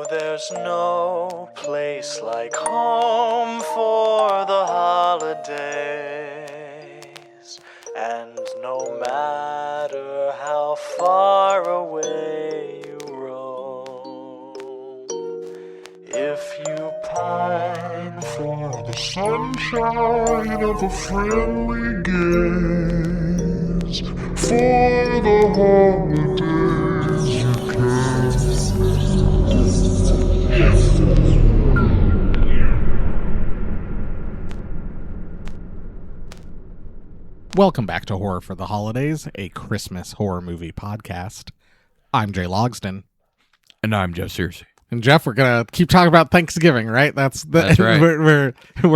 there's no place like home for the holidays. And no matter how far away you roam, if you pine for the sunshine of a friendly gaze, for the holidays you can. Welcome back to Horror for the Holidays, a Christmas horror movie podcast. I'm Jay Logston. And I'm Jeff Searcy. And Jeff, we're gonna keep talking about Thanksgiving, right? That's right. We're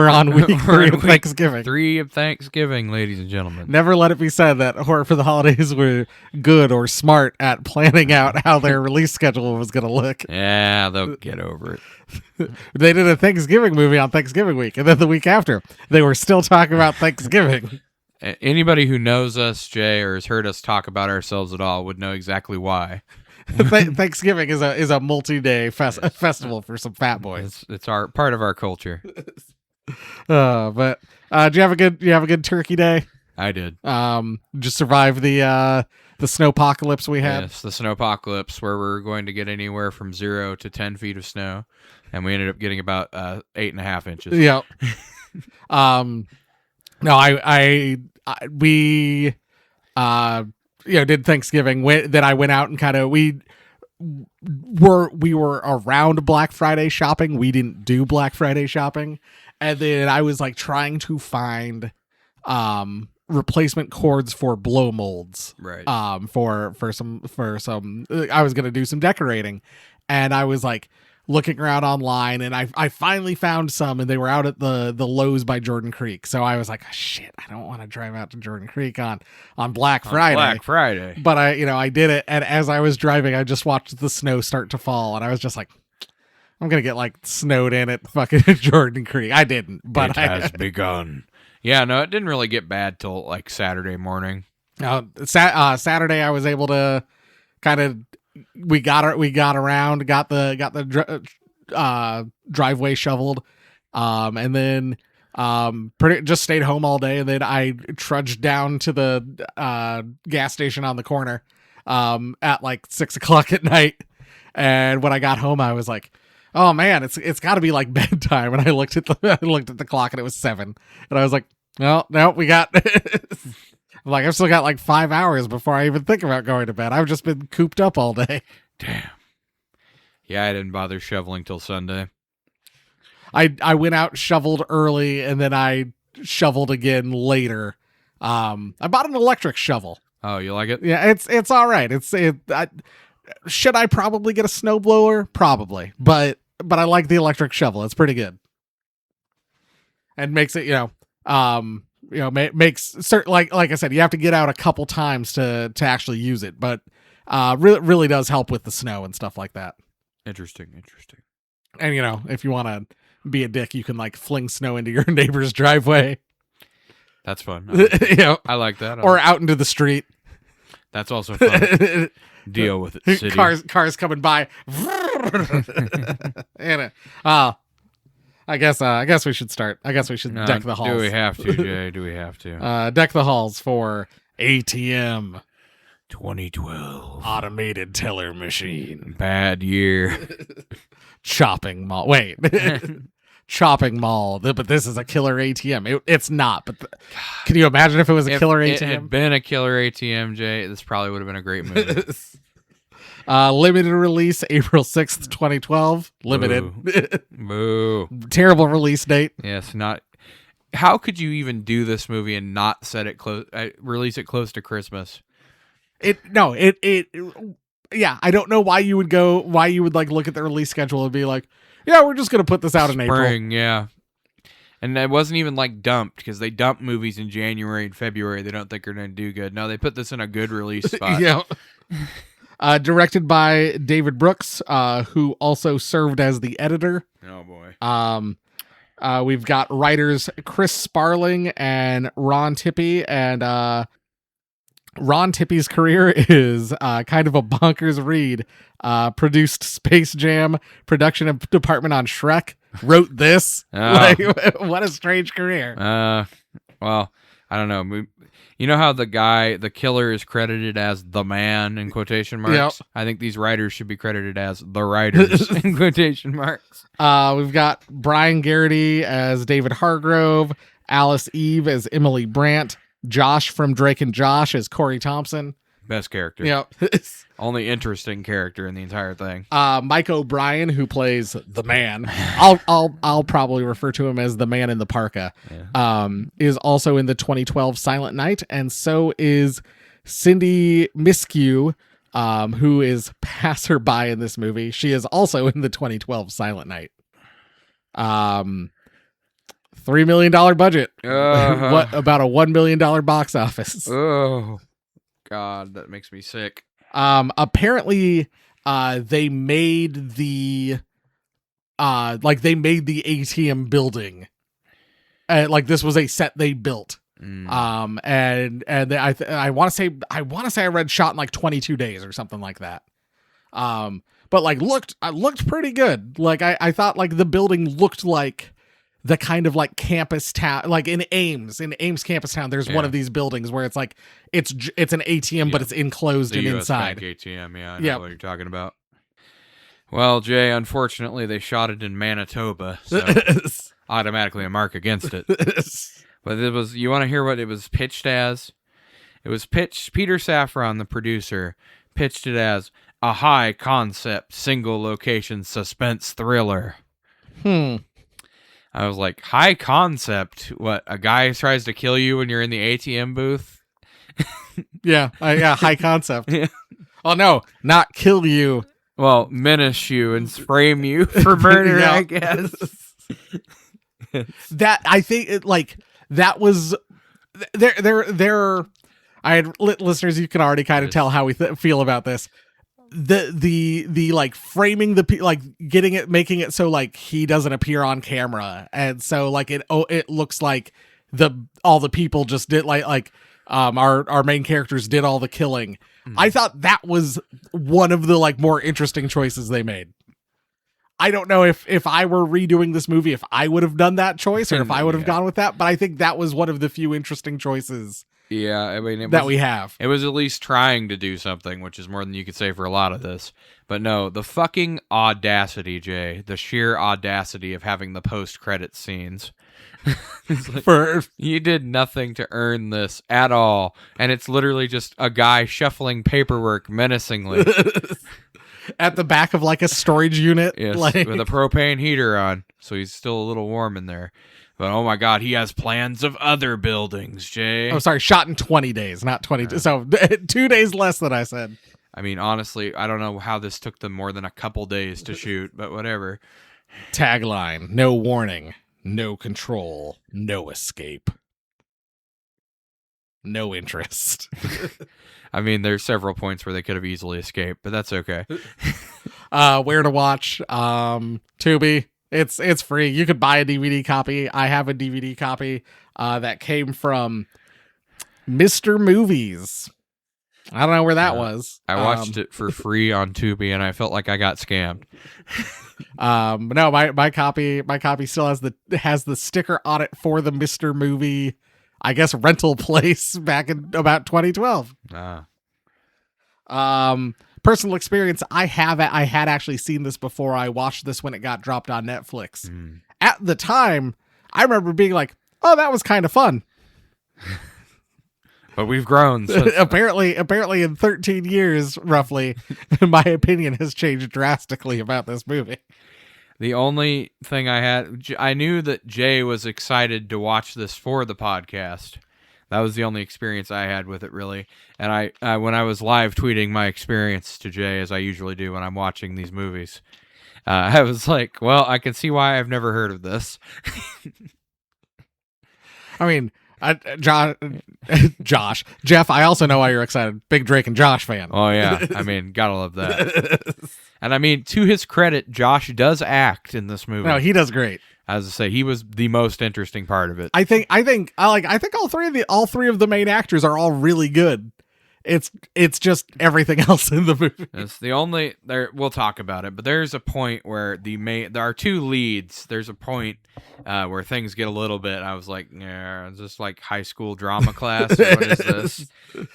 on week 3 of Thanksgiving. 3 of Thanksgiving, ladies and gentlemen. Never let it be said that Horror for the Holidays were good or smart at planning out how their release schedule was gonna look. Yeah, they'll get over it. They did a Thanksgiving movie on Thanksgiving week, and then the week after, they were still talking about Thanksgiving. Anybody who knows us, Jay, or has heard us talk about ourselves at all would know exactly why. Thanksgiving is a multi-day festival for some fat boys. It's our part of our culture. But do you have a good turkey day? I did. Just survive the snowpocalypse we had. Yes, the snowpocalypse, where we're going to get anywhere from 0 to 10 feet of snow, and we ended up getting about 8.5 inches. Yeah. No, we did Thanksgiving. Then I went out and kind of we were around Black Friday shopping. We didn't do Black Friday shopping, and then I was like trying to find replacement cords for blow molds, right? For some I was gonna do some decorating, and I was like looking around online, and I finally found some, and they were out at the Lowe's by Jordan Creek. So I was like, shit, I don't want to drive out to Jordan Creek on Black Friday. Black Friday. But I did it, and as I was driving, I just watched the snow start to fall, and I was just like, I'm gonna get like snowed in at fucking Jordan Creek. I didn't, but it has begun. Yeah, no, it didn't really get bad till like Saturday morning. Saturday I was able to kind of. We got around, got the driveway shoveled, and then just stayed home all day, and then I trudged down to the gas station on the corner at like 6:00 at night. And when I got home, I was like, "Oh man, it's got to be like bedtime." And I looked at the clock, and it was 7. And I was like, "No, we got." I'm like, I've still got like 5 hours before I even think about going to bed. I've just been cooped up all day. Damn. Yeah, I didn't bother shoveling till Sunday. I went out, shoveled early, and then I shoveled again later. I bought an electric shovel. Oh, you like it? Yeah, it's all right. Should I probably get a snowblower? Probably, but I like the electric shovel. It's pretty good, and makes it makes certain like I said, you have to get out a couple times to actually use it, but really does help with the snow and stuff like that. Interesting. And if you want to be a dick, you can like fling snow into your neighbor's driveway. That's fun. I like that. Or out into the street. That's also fun. Deal with it, city. Cars coming by. I guess we should start. I guess we should deck the halls. Do we have to, Jay? Do we have to? Deck the halls for ATM 2012 automated teller machine. Bad year. Chopping mall. Wait. Chopping mall. But this is a killer ATM. It's not. But can you imagine if it was a killer ATM? If it had been a killer ATM, Jay, this probably would have been a great movie. Limited release April 6th, 2012. Limited. Boo. Terrible release date. Yes, not. How could you even do this movie and not set it close? Release it close to Christmas. Yeah, I don't know why you would like look at the release schedule and be like, yeah, we're just gonna put this out in April. Spring, yeah. And it wasn't even like dumped, because they dump movies in January and February they don't think are going to do good. No, they put this in a good release spot. Yeah. Directed by David Brooks, who also served as the editor. Oh boy. We've got writers Chris Sparling and Ron Tippy, and Ron Tippy's career is kind of a bonkers read. Produced Space Jam, production department on Shrek, wrote this. Oh. Like, what a strange career. Well, I don't know. You know how the killer is credited as the man in quotation marks? Yep. I think these writers should be credited as the writers in quotation marks. We've got Brian Garrity as David Hargrove, Alice Eve as Emily Brandt, Josh from Drake and Josh as Corey Thompson. Best character. Yep. Only interesting character in the entire thing. Mike O'Brien, who plays the man. I'll probably refer to him as the man in the parka. Yeah. Is also in the 2012 Silent Night, and so is Cindy Miskew, who is passerby in this movie. She is also in the 2012 Silent Night. $3 million budget. What about a $1 million box office? Oh God, that makes me sick. Apparently, they made the ATM building. Like this was a set they built. And I want to say I read shot in like 22 days or something like that. But like looked pretty good. Like I thought like the building looked like the kind of like campus town, like in Ames campus town. There's one of these buildings where it's like it's an ATM, but it's enclosed and US inside. Bank ATM, yeah, I know what you're talking about. Well, Jay, unfortunately, they shot it in Manitoba, so automatically a mark against it. But it was. You want to hear what it was pitched as? It was pitched. Peter Safran, the producer, pitched it as a high concept, single location suspense thriller. I was like, high concept? What, a guy tries to kill you when you're in the ATM booth? Yeah, high concept. Yeah. Oh, no, not kill you. Well, menace you and frame you for murder, Yeah. I guess. That, I think, that was... There. I had listeners, you can already kind of tell how we feel about this. The like framing like getting it, making it so like he doesn't appear on camera, and so like it looks like all the people just did like our main characters did all the killing. I thought that was one of the like more interesting choices they made. I don't know if I were redoing this movie, if I would have done that choice or if I would have gone with that, but I think that was one of the few interesting choices. Yeah, I mean, we have. It was at least trying to do something, which is more than you could say for a lot of this. But no, the fucking audacity, Jay, the sheer audacity of having the post-credit scenes. Like, you did nothing to earn this at all, and it's literally just a guy shuffling paperwork menacingly at the back of like a storage unit, yes, like... with a propane heater on, so he's still a little warm in there. But oh my God, he has plans of other buildings, Jay. Oh, sorry, shot in 20 days, not 20. So 2 days less than I said. I mean, honestly, I don't know how this took them more than a couple days to shoot, but whatever. Tagline: no warning, no control, no escape, no interest. I mean, there's several points where they could have easily escaped, but that's okay. Where to watch? Tubi. It's free. You could buy a DVD copy. I have a DVD copy that came from Mr. Movies. I don't know where that was. I watched it for free on Tubi, and I felt like I got scammed. No, my copy still has the sticker on it for the Mr. Movie, I guess, rental place back in about 2012. Personal experience, I had actually seen this before. I watched this when it got dropped on Netflix. At the time, I remember being like, oh, that was kind of fun. But we've grown. apparently in 13 years, roughly, my opinion has changed drastically about this movie. The only thing I knew that Jay was excited to watch this for the podcast. That was the only experience I had with it, really. And I when I was live tweeting my experience to Jay, as I usually do when I'm watching these movies, I was like, well, I can see why I've never heard of this. I mean, Josh, Jeff, I also know why you're excited. Big Drake and Josh fan. Oh, yeah. I mean, gotta love that. And I mean, to his credit, Josh does act in this movie. No, he does great. As I say, he was the most interesting part of it. I think all three of the main actors are all really good. it's just everything else in the movie. It's the only there. We'll talk about it, but there's a point where there are two leads. There's a point where things get a little bit. I was like, yeah, is this like high school drama class? Or what is this?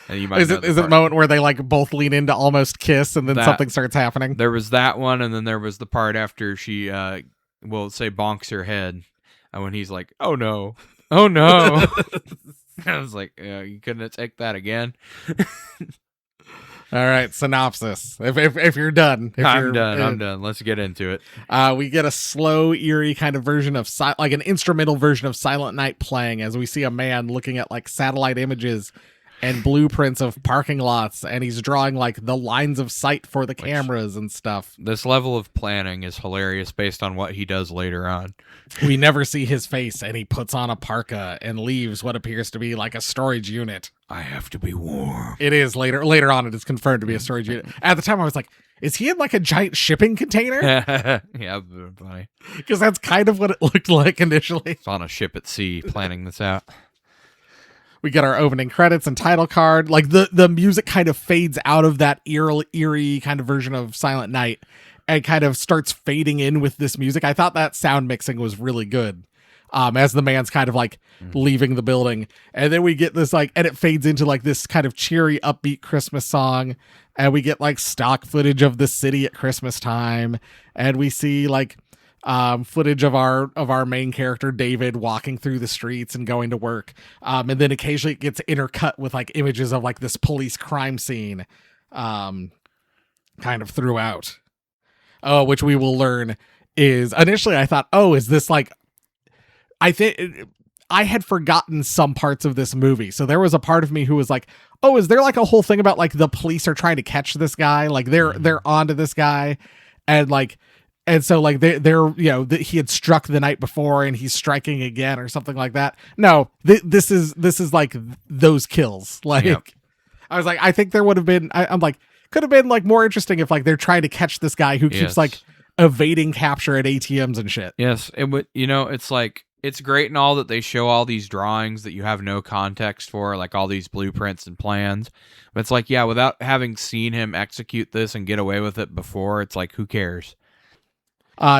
And you might is it the moment where they like both lean in to almost kiss, and then something starts happening? There was that one, and then there was the part after she will say bonks her head, and when he's like, oh no. I was like, you couldn't take that again. All right, synopsis. If you're done, I'm done. Let's get into it. We get a slow, eerie kind of version of like an instrumental version of Silent Night playing as we see a man looking at like satellite images and blueprints of parking lots, and he's drawing like the lines of sight for the cameras and stuff. This level of planning is hilarious based on what he does later on. We never see his face, and he puts on a parka and leaves what appears to be like a storage unit. I have to be warm. It is later on. It is confirmed to be a storage unit. At the time, I was like, is he in like a giant shipping container? Yeah, funny. Because that's kind of what it looked like initially. It's on a ship at sea planning this out. We get our opening credits and title card. Like the music kind of fades out of that eerie kind of version of Silent Night and kind of starts fading in with this music. I thought that sound mixing was really good. As the man's kind of like leaving the building. And then we get this like, and it fades into like this kind of cheery, upbeat Christmas song. And we get like stock footage of the city at Christmas time. And we see like footage of our main character David walking through the streets and going to work, and then occasionally it gets intercut with like images of like this police crime scene kind of throughout, which we will learn is initially I thought, is this like, I think I had forgotten some parts of this movie, so there was a part of me who was like, is there like a whole thing about like the police are trying to catch this guy, like they're onto this guy, and so like they're he had struck the night before and he's striking again or something like that. No, this is like those kills. Like, yep. I was like, I think there would have been. I'm like, could have been like more interesting if like they're trying to catch this guy who keeps like evading capture at ATMs and shit. Yes, it would. It's like it's great and all that they show all these drawings that you have no context for, like all these blueprints and plans. But it's like, without having seen him execute this and get away with it before, it's like, who cares?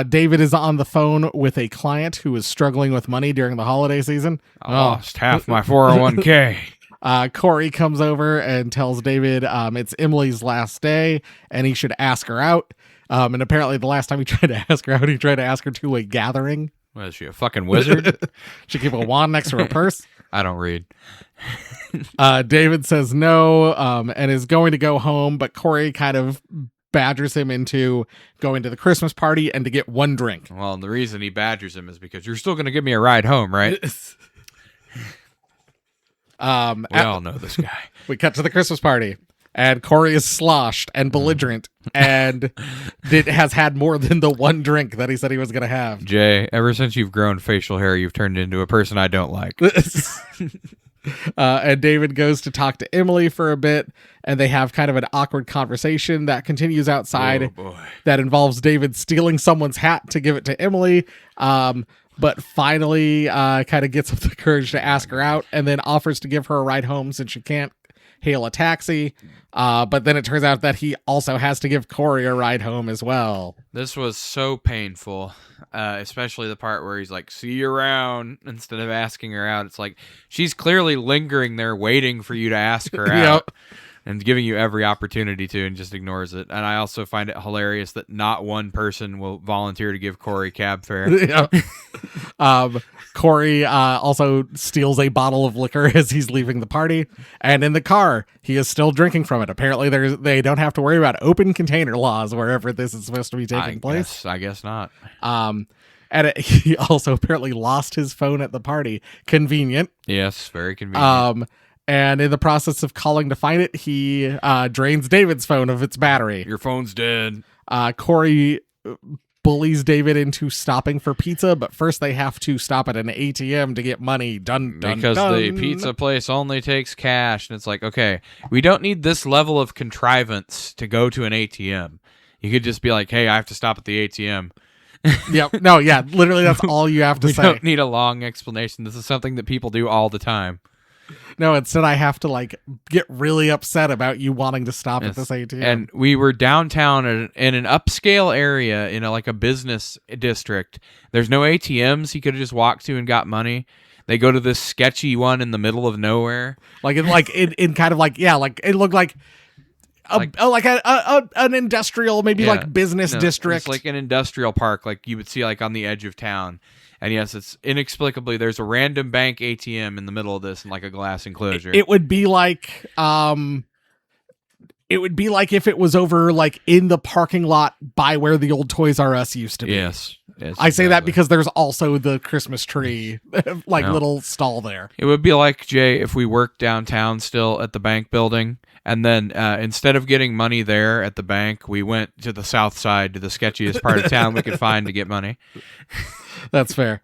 David is on the phone with a client who is struggling with money during the holiday season. I lost half my 401k. Corey comes over and tells David it's Emily's last day and he should ask her out. And apparently the last time he tried to ask her out, he tried to ask her to a gathering. What, is she a fucking wizard? She keep a wand next to her purse. I don't read. David says no and is going to go home, but Corey kind of badgers him into going to the Christmas party and to get one drink. Well, the reason he badgers him is because you're still going to give me a ride home, right? We all know this guy. We cut to the Christmas party, and Corey is sloshed and belligerent and has had more than the one drink that he said he was going to have. Jay, ever since you've grown facial hair, you've turned into a person I don't like. And David goes to talk to Emily for a bit, and they have kind of an awkward conversation that continues outside that involves David stealing someone's hat to give it to Emily, but finally kind of gets up the courage to ask her out and then offers to give her a ride home since she can't hail a taxi. But then it turns out that he also has to give Corey a ride home as well. This was so painful, especially the part where he's like, see you around, instead of asking her out. It's like, she's clearly lingering there waiting for you to ask her out and giving you every opportunity to, and just ignores it. And I also find it hilarious that not one person will volunteer to give Corey cab fare. Corey also steals a bottle of liquor as he's leaving the party, and in the car he is still drinking from it. Apparently they don't have to worry about open container laws wherever this is supposed to be taking place. I guess not. And he also apparently lost his phone at the party. Convenient. Yes, very convenient. And in the process of calling to find it, he drains David's phone of its battery. Your phone's dead. Corey bullies David into stopping for pizza, but first they have to stop at an ATM to get money. Because the pizza place only takes cash. And it's like, okay, we don't need this level of contrivance to go to an ATM. You could just be like, hey, I have to stop at the ATM. Literally that's all you have to say. We don't need a long explanation. This is something that people do all the time. No, instead I have to like get really upset about you wanting to stop at this ATM. And we were downtown in an upscale area in like a business district. There's no ATMs he could have just walked to and got money. They go to this sketchy one in the middle of nowhere. Like in kind of like, yeah, like it looked like an industrial, maybe like business district. It's like an industrial park, like you would see like on the edge of town. And yes, it's inexplicably there's a random bank ATM in the middle of this in like a glass enclosure. It would be like if it was over like in the parking lot by where the old Toys R Us used to be. Yes I say that because there's also the Christmas tree little stall there. It would be like, Jay, if we worked downtown still at the bank building, and then instead of getting money there at the bank, we went to the south side, to the sketchiest part of town we could find to get money. That's fair.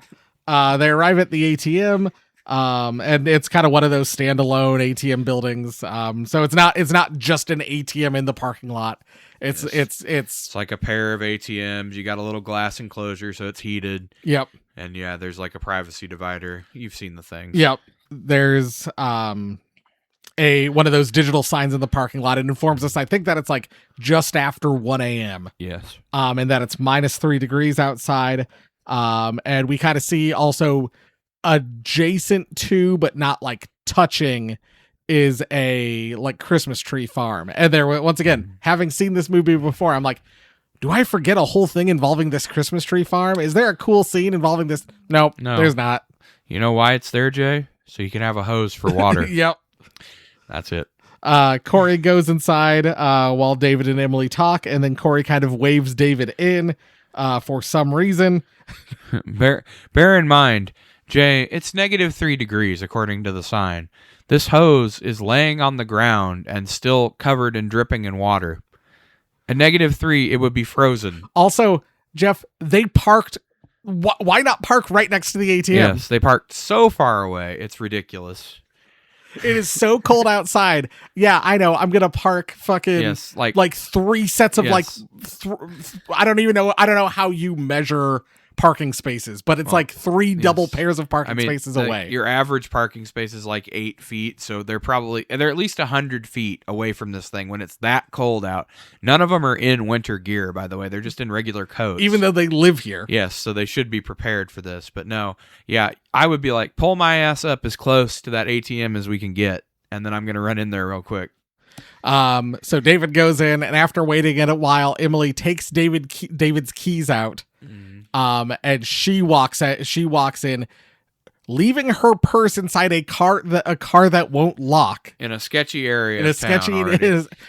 They arrive at the ATM, and it's kind of one of those standalone ATM buildings. So it's not just an ATM in the parking lot. It's like a pair of ATMs. You got a little glass enclosure, so it's heated. Yep. And yeah, there's like a privacy divider. You've seen the things. Yep. There's one of those digital signs in the parking lot. It informs us, I think, that it's like just after 1 a.m. Yes. And that it's -3 degrees outside. And we kind of see also adjacent to, but not like touching, is a like Christmas tree farm. And there, once again, having seen this movie before, I'm like, do I forget a whole thing involving this Christmas tree farm? Is there a cool scene involving this? Nope, no, there's not. You know why it's there, Jay? So you can have a hose for water. Yep. That's it. Corey goes inside while David and Emily talk, and then Corey kind of waves David in for some reason. Bear in mind, Jay, it's -3 degrees according to the sign. This hose is laying on the ground and still covered and dripping in water. At -3, it would be frozen. Also, Jeff, they parked. Why not park right next to the ATM? Yes, they parked so far away. It's ridiculous. It is so cold outside. Yeah, I know. I'm gonna park fucking like 3 sets of I don't know how you measure parking spaces, but it's like 3 double pairs of parking spaces away. Your average parking space is like 8 feet, so they're at least 100 feet away from this thing when it's that cold out. None of them are in winter gear, by the way. They're just in regular coats. Even though they live here. Yes, so they should be prepared for this. But no, yeah, I would be like, pull my ass up as close to that ATM as we can get, and then I'm going to run in there real quick. So David goes in, and after waiting a while, Emily takes David's keys out. And she walks in, leaving her purse inside a car that won't lock in a sketchy area.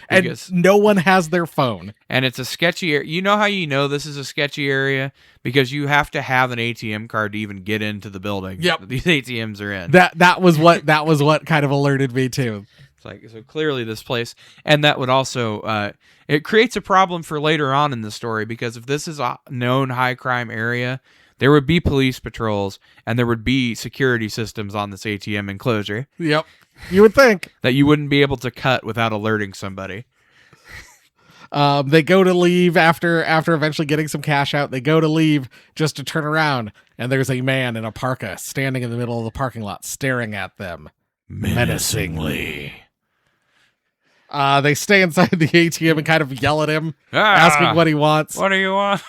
And no one has their phone. And it's a sketchy area. You know how you know this is a sketchy area? Because you have to have an ATM card to even get into the building. Yep. That these ATMs are in. That was what kind of alerted me too. Like, so clearly this place, and that would also it creates a problem for later on in the story, because if this is a known high crime area, there would be police patrols and there would be security systems on this ATM enclosure. Yep, you would think that you wouldn't be able to cut without alerting somebody. They go to leave after eventually getting some cash out. They go to leave just to turn around, and there's a man in a parka standing in the middle of the parking lot, staring at them menacingly. They stay inside the ATM and kind of yell at him, asking what he wants. What do you want?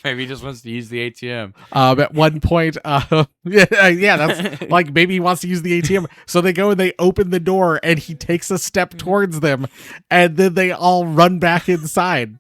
Maybe he just wants to use the ATM. At one point, that's like, maybe he wants to use the ATM. So they go and they open the door, and he takes a step towards them, and then they all run back inside.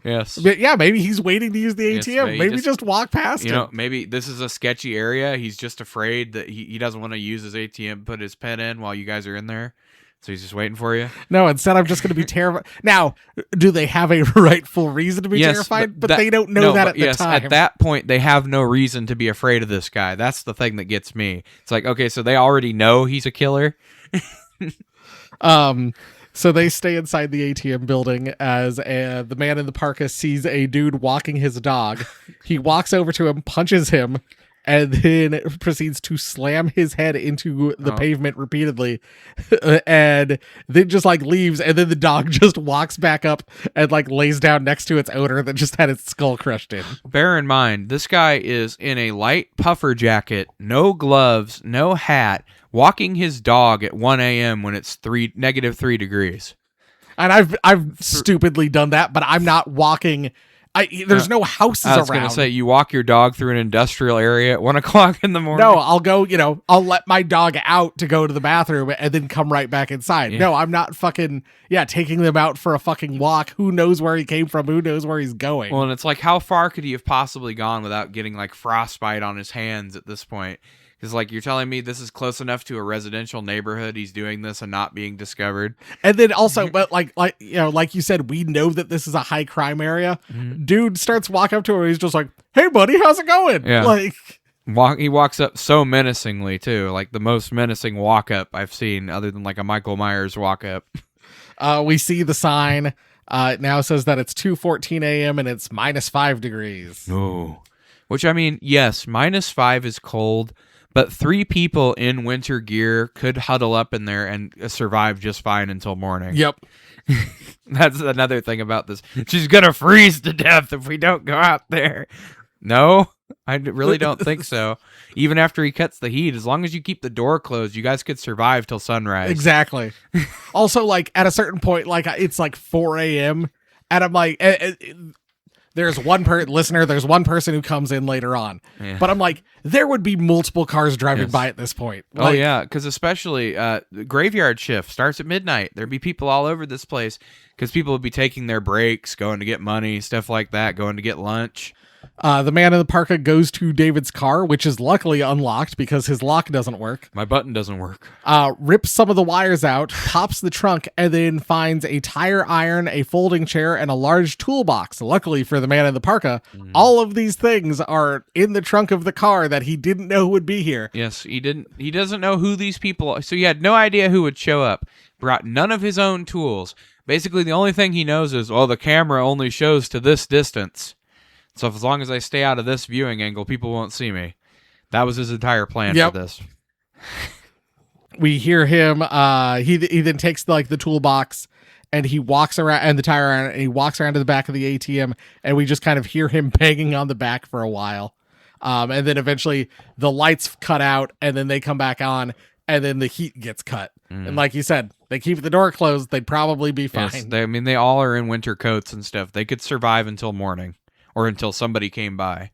Yes. But yeah, maybe he's waiting to use the ATM. Maybe just walk past him. You know, maybe this is a sketchy area. He's just afraid that he doesn't want to use his ATM, put his pen in while you guys are in there. So he's just waiting for you? No, instead I'm just going to be terrified. Now, do they have a rightful reason to be terrified? But they don't know that at the time. At that point, they have no reason to be afraid of this guy. That's the thing that gets me. It's like, okay, so they already know he's a killer? So they stay inside the ATM building as the man in the parka sees a dude walking his dog. He walks over to him, punches him, and then proceeds to slam his head into the pavement repeatedly, and then just like leaves, and then the dog just walks back up and like lays down next to its owner that just had its skull crushed in. Bear in mind, this guy is in a light puffer jacket, no gloves, no hat, walking his dog at 1 a.m. when it's -3 degrees. And I've stupidly done that, but I'm not walking. There's no houses around. I was going to say, you walk your dog through an industrial area at 1 o'clock in the morning? No, I'll go, I'll let my dog out to go to the bathroom and then come right back inside. Yeah. No, I'm not taking them out for a fucking walk. Who knows where he came from? Who knows where he's going? Well, and it's like, how far could he have possibly gone without getting like frostbite on his hands at this point? Because, like, you're telling me this is close enough to a residential neighborhood, he's doing this and not being discovered. And then also, but like you said, we know that this is a high crime area. Mm-hmm. Dude starts walking up to him. He's just like, "Hey, buddy, how's it going?" Yeah. Like, he walks up so menacingly too, like the most menacing walk up I've seen, other than like a Michael Myers walk up. We see the sign. It now says that it's 2:14 a.m. and it's -5 degrees. Oh, which I mean, yes, -5 is cold. But 3 people in winter gear could huddle up in there and survive just fine until morning. Yep. That's another thing about this. She's going to freeze to death if we don't go out there. No, I really don't think so. Even after he cuts the heat, as long as you keep the door closed, you guys could survive till sunrise. Exactly. Also, like, at a certain point, like, it's like 4 a.m. and I'm like... There's one there's one person who comes in later on. Yeah. But I'm like, there would be multiple cars driving by at this point. Like, oh, yeah, because especially the graveyard shift starts at midnight. There'd be people all over this place because people would be taking their breaks, going to get money, stuff like that, going to get lunch. The man in the parka goes to David's car, which is luckily unlocked because his lock doesn't work. My button doesn't work. Rips some of the wires out, pops the trunk, and then finds a tire iron, a folding chair, and a large toolbox. Luckily for the man in the parka, all of these things are in the trunk of the car that he didn't know would be here. Yes, he doesn't know who these people are. So he had no idea who would show up. Brought none of his own tools. Basically, the only thing he knows is, the camera only shows to this distance. So as long as I stay out of this viewing angle, people won't see me. That was his entire plan for this. We hear him. He then takes the toolbox and he walks around, and the tire iron, and he walks around to the back of the ATM, and we just kind of hear him banging on the back for a while. And then eventually the lights cut out, and then they come back on, and then the heat gets cut. And like you said, they keep the door closed, they'd probably be fine. Yes, they all are in winter coats and stuff. They could survive until morning. Or until somebody came by.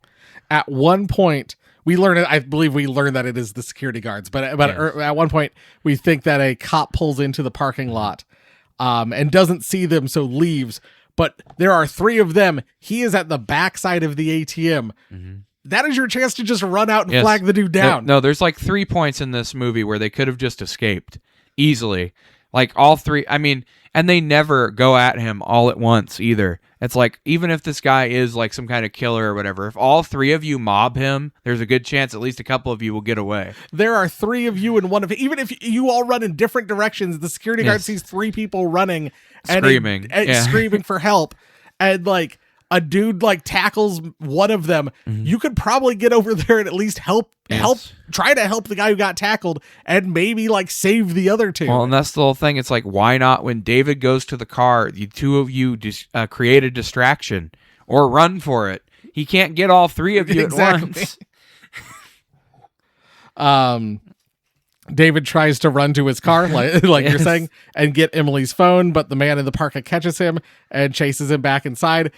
At one point, I believe we learned that it is the security guards. But at one point, we think that a cop pulls into the parking lot and doesn't see them, so leaves. But there are 3 of them. He is at the backside of the ATM. Mm-hmm. That is your chance to just run out and flag the dude down. No, there's like 3 points in this movie where they could have just escaped easily. Like all 3, and they never go at him all at once either. It's like, even if this guy is like some kind of killer or whatever, if all 3 of you mob him, there's a good chance at least a couple of you will get away. There are 3 of you and one of, even if you all run in different directions, the security guard sees 3 people running and screaming for help. And like a dude like tackles one of them. Mm-hmm. You could probably get over there and at least try to help the guy who got tackled and maybe like save the other 2. Well, and that's the whole thing. It's like, why not, when David goes to the car, the 2 of you just create a distraction or run for it. He can't get all 3 of you at once. David tries to run to his car, like you're saying, and get Emily's phone, but the man in the parka catches him and chases him back inside.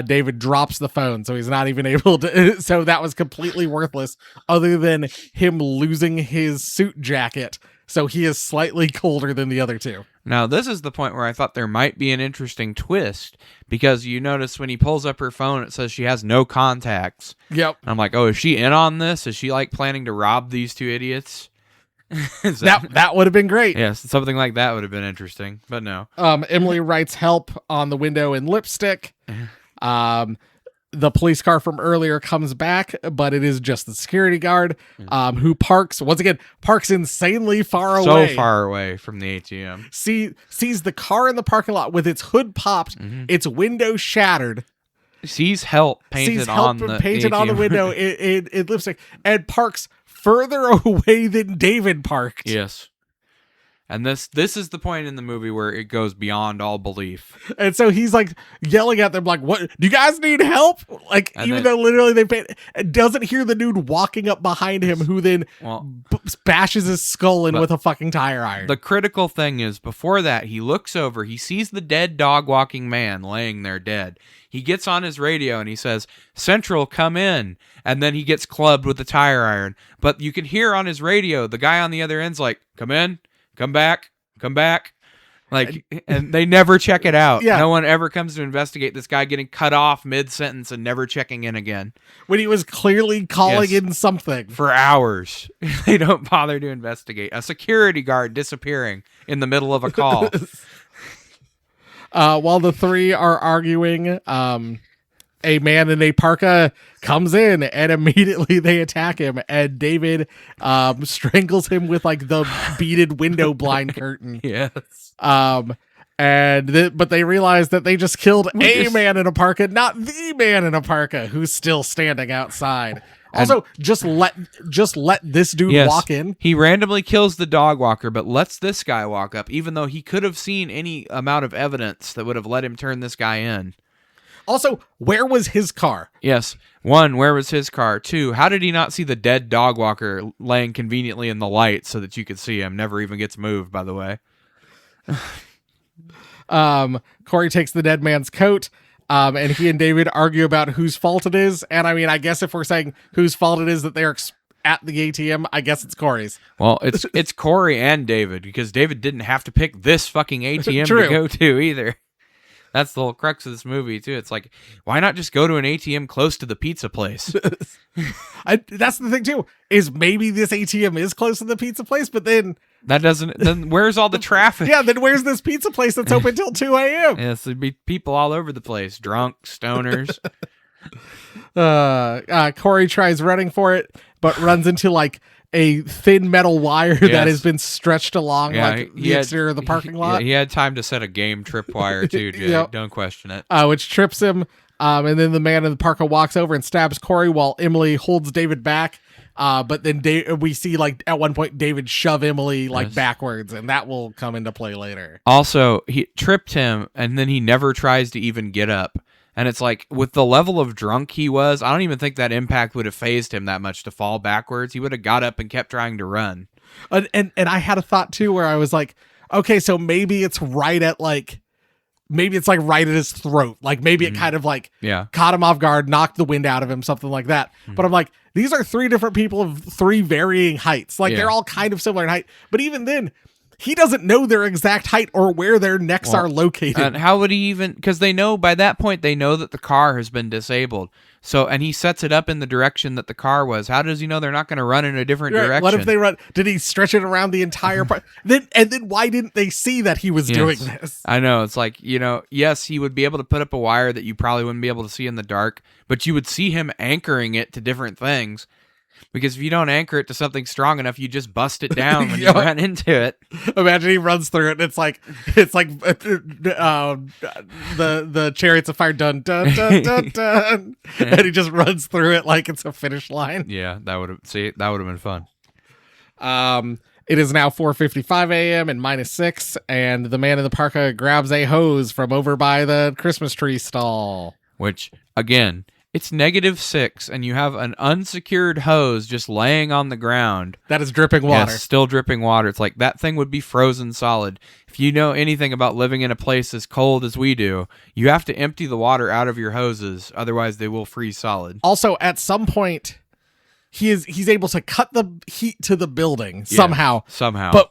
David drops the phone, so he's not even able to. So that was completely worthless, other than him losing his suit jacket. So he is slightly colder than the other 2. Now, this is the point where I thought there might be an interesting twist, because you notice when he pulls up her phone, it says she has no contacts. Yep. I'm like, is she in on this? Is she like planning to rob these 2 idiots? That would have been great. Yes, something like that would have been interesting, but no. Emily writes help on the window in lipstick. The police car from earlier comes back, but it is just the security guard who parks insanely far away. So far away from the ATM. Sees the car in the parking lot with its hood popped, its window shattered, sees help painted on the ATM. window in lipstick, and parks further away than David parked. Yes. And this is the point in the movie where it goes beyond all belief. And so he's like yelling at them like, "What? Do you guys need help?" Like, and even though literally doesn't hear the dude walking up behind him, who then bashes his skull in with a fucking tire iron. The critical thing is, before that, he looks over, he sees the dead dog walking man laying there dead. He gets on his radio and he says, "Central, come in." And then he gets clubbed with the tire iron. But you can hear on his radio, the guy on the other end's like, "Come in. Come back. Like, and they never check it out. Yeah. No one ever comes to investigate this guy getting cut off mid-sentence and never checking in again. When he was clearly calling in something. For hours. They don't bother to investigate. A security guard disappearing in the middle of a call. While the three are arguing, a man in a parka comes in and immediately they attack him, and David strangles him with like the beaded window blind curtain. Yes. But they realize that they just killed a man in a parka, not the man in a parka who's still standing outside. Also, just let this dude walk in. He randomly kills the dog walker, but lets this guy walk up, even though he could have seen any amount of evidence that would have let him turn this guy in. Also, where was his car? Yes. 1, where was his car? 2, how did he not see the dead dog walker laying conveniently in the light so that you could see him? Never even gets moved, by the way. Corey takes the dead man's coat, and he and David argue about whose fault it is. And I mean, I guess if we're saying whose fault it is that they're at the ATM, I guess it's Corey's. Well, it's Corey and David, because David didn't have to pick this fucking ATM to go to either. That's the whole crux of this movie, too. It's like, why not just go to an ATM close to the pizza place? That's the thing, too, is maybe this ATM is close to the pizza place, but then... Then where's all the traffic? Yeah, then where's this pizza place that's open till 2 a.m.? Yes, there'd be people all over the place. Drunk, stoners. Corey tries running for it, but runs into, like, a thin metal wire that has been stretched along the exterior of the parking lot. Yeah, he had time to set a game tripwire too, Jay. Yep. Don't question it. Which trips him, and then the man in the parka walks over and stabs Corey while Emily holds David back. But then we see, like, at one point David shove Emily backwards, and that will come into play later. Also, he tripped him, and then he never tries to even get up. And it's like, with the level of drunk he was, I don't even think that impact would have phased him that much to fall backwards. He would have got up and kept trying to run. And I had a thought, too, where I was like, okay, so maybe it's right at, like, right at his throat. Like, maybe it kind of, like, caught him off guard, knocked the wind out of him, something like that. But I'm like, these are 3 different people of 3 varying heights. Like, they're all kind of similar in height. But even then... he doesn't know their exact height or where their necks are located. And how would he even... because they know, by that point, they know that the car has been disabled. So, and he sets it up in the direction that the car was. How does he know they're not going to run in a different direction? What if they run... did he stretch it around the entire part? then why didn't they see that he was doing this? I know. It's like, yes, he would be able to put up a wire that you probably wouldn't be able to see in the dark, but you would see him anchoring it to different things. Because if you don't anchor it to something strong enough, you just bust it down when you run into it. Imagine he runs through it and it's like the Chariots of Fire, dun dun dun dun dun, and he just runs through it like it's a finish line. Yeah, that would have been fun. It is now 4:55 a.m. and -6, and the man in the parka grabs a hose from over by the Christmas tree stall. Which, again, it's -6, and you have an unsecured hose just laying on the ground. That is dripping water. Yes, still dripping water. It's like that thing would be frozen solid. If you know anything about living in a place as cold as we do, you have to empty the water out of your hoses, otherwise they will freeze solid. Also, at some point, he's able to cut the heat to the building somehow. But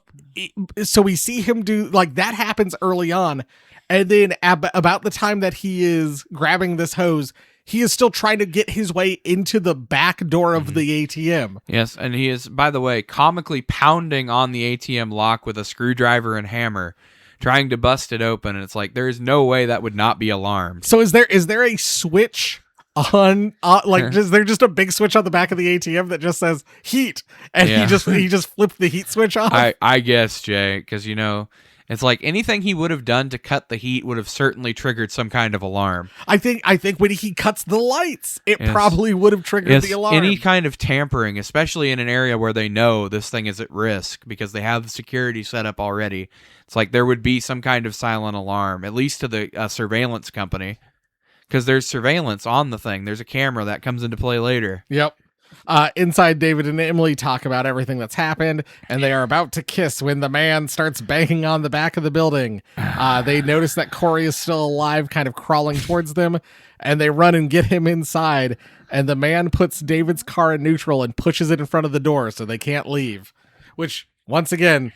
so we see him do, like, that happens early on, and then about the time that he is grabbing this hose, he is still trying to get his way into the back door of the ATM. Yes, and he is, by the way, comically pounding on the ATM lock with a screwdriver and hammer, trying to bust it open. And it's like, there is no way that would not be alarmed. So is there a switch on, is there just a big switch on the back of the ATM that just says heat, and he just flipped the heat switch off? I guess, Jay, because It's like anything he would have done to cut the heat would have certainly triggered some kind of alarm. I think when he cuts the lights, it probably would have triggered the alarm. Any kind of tampering, especially in an area where they know this thing is at risk because they have the security set up already. It's like there would be some kind of silent alarm, at least to the surveillance company, because there's surveillance on the thing. There's a camera that comes into play later. Yep. Inside, David and Emily talk about everything that's happened, and they are about to kiss when the man starts banging on the back of the building. They notice that Corey is still alive, kind of crawling towards them, and they run and get him inside, and the man puts David's car in neutral and pushes it in front of the door so they can't leave. Which, once again,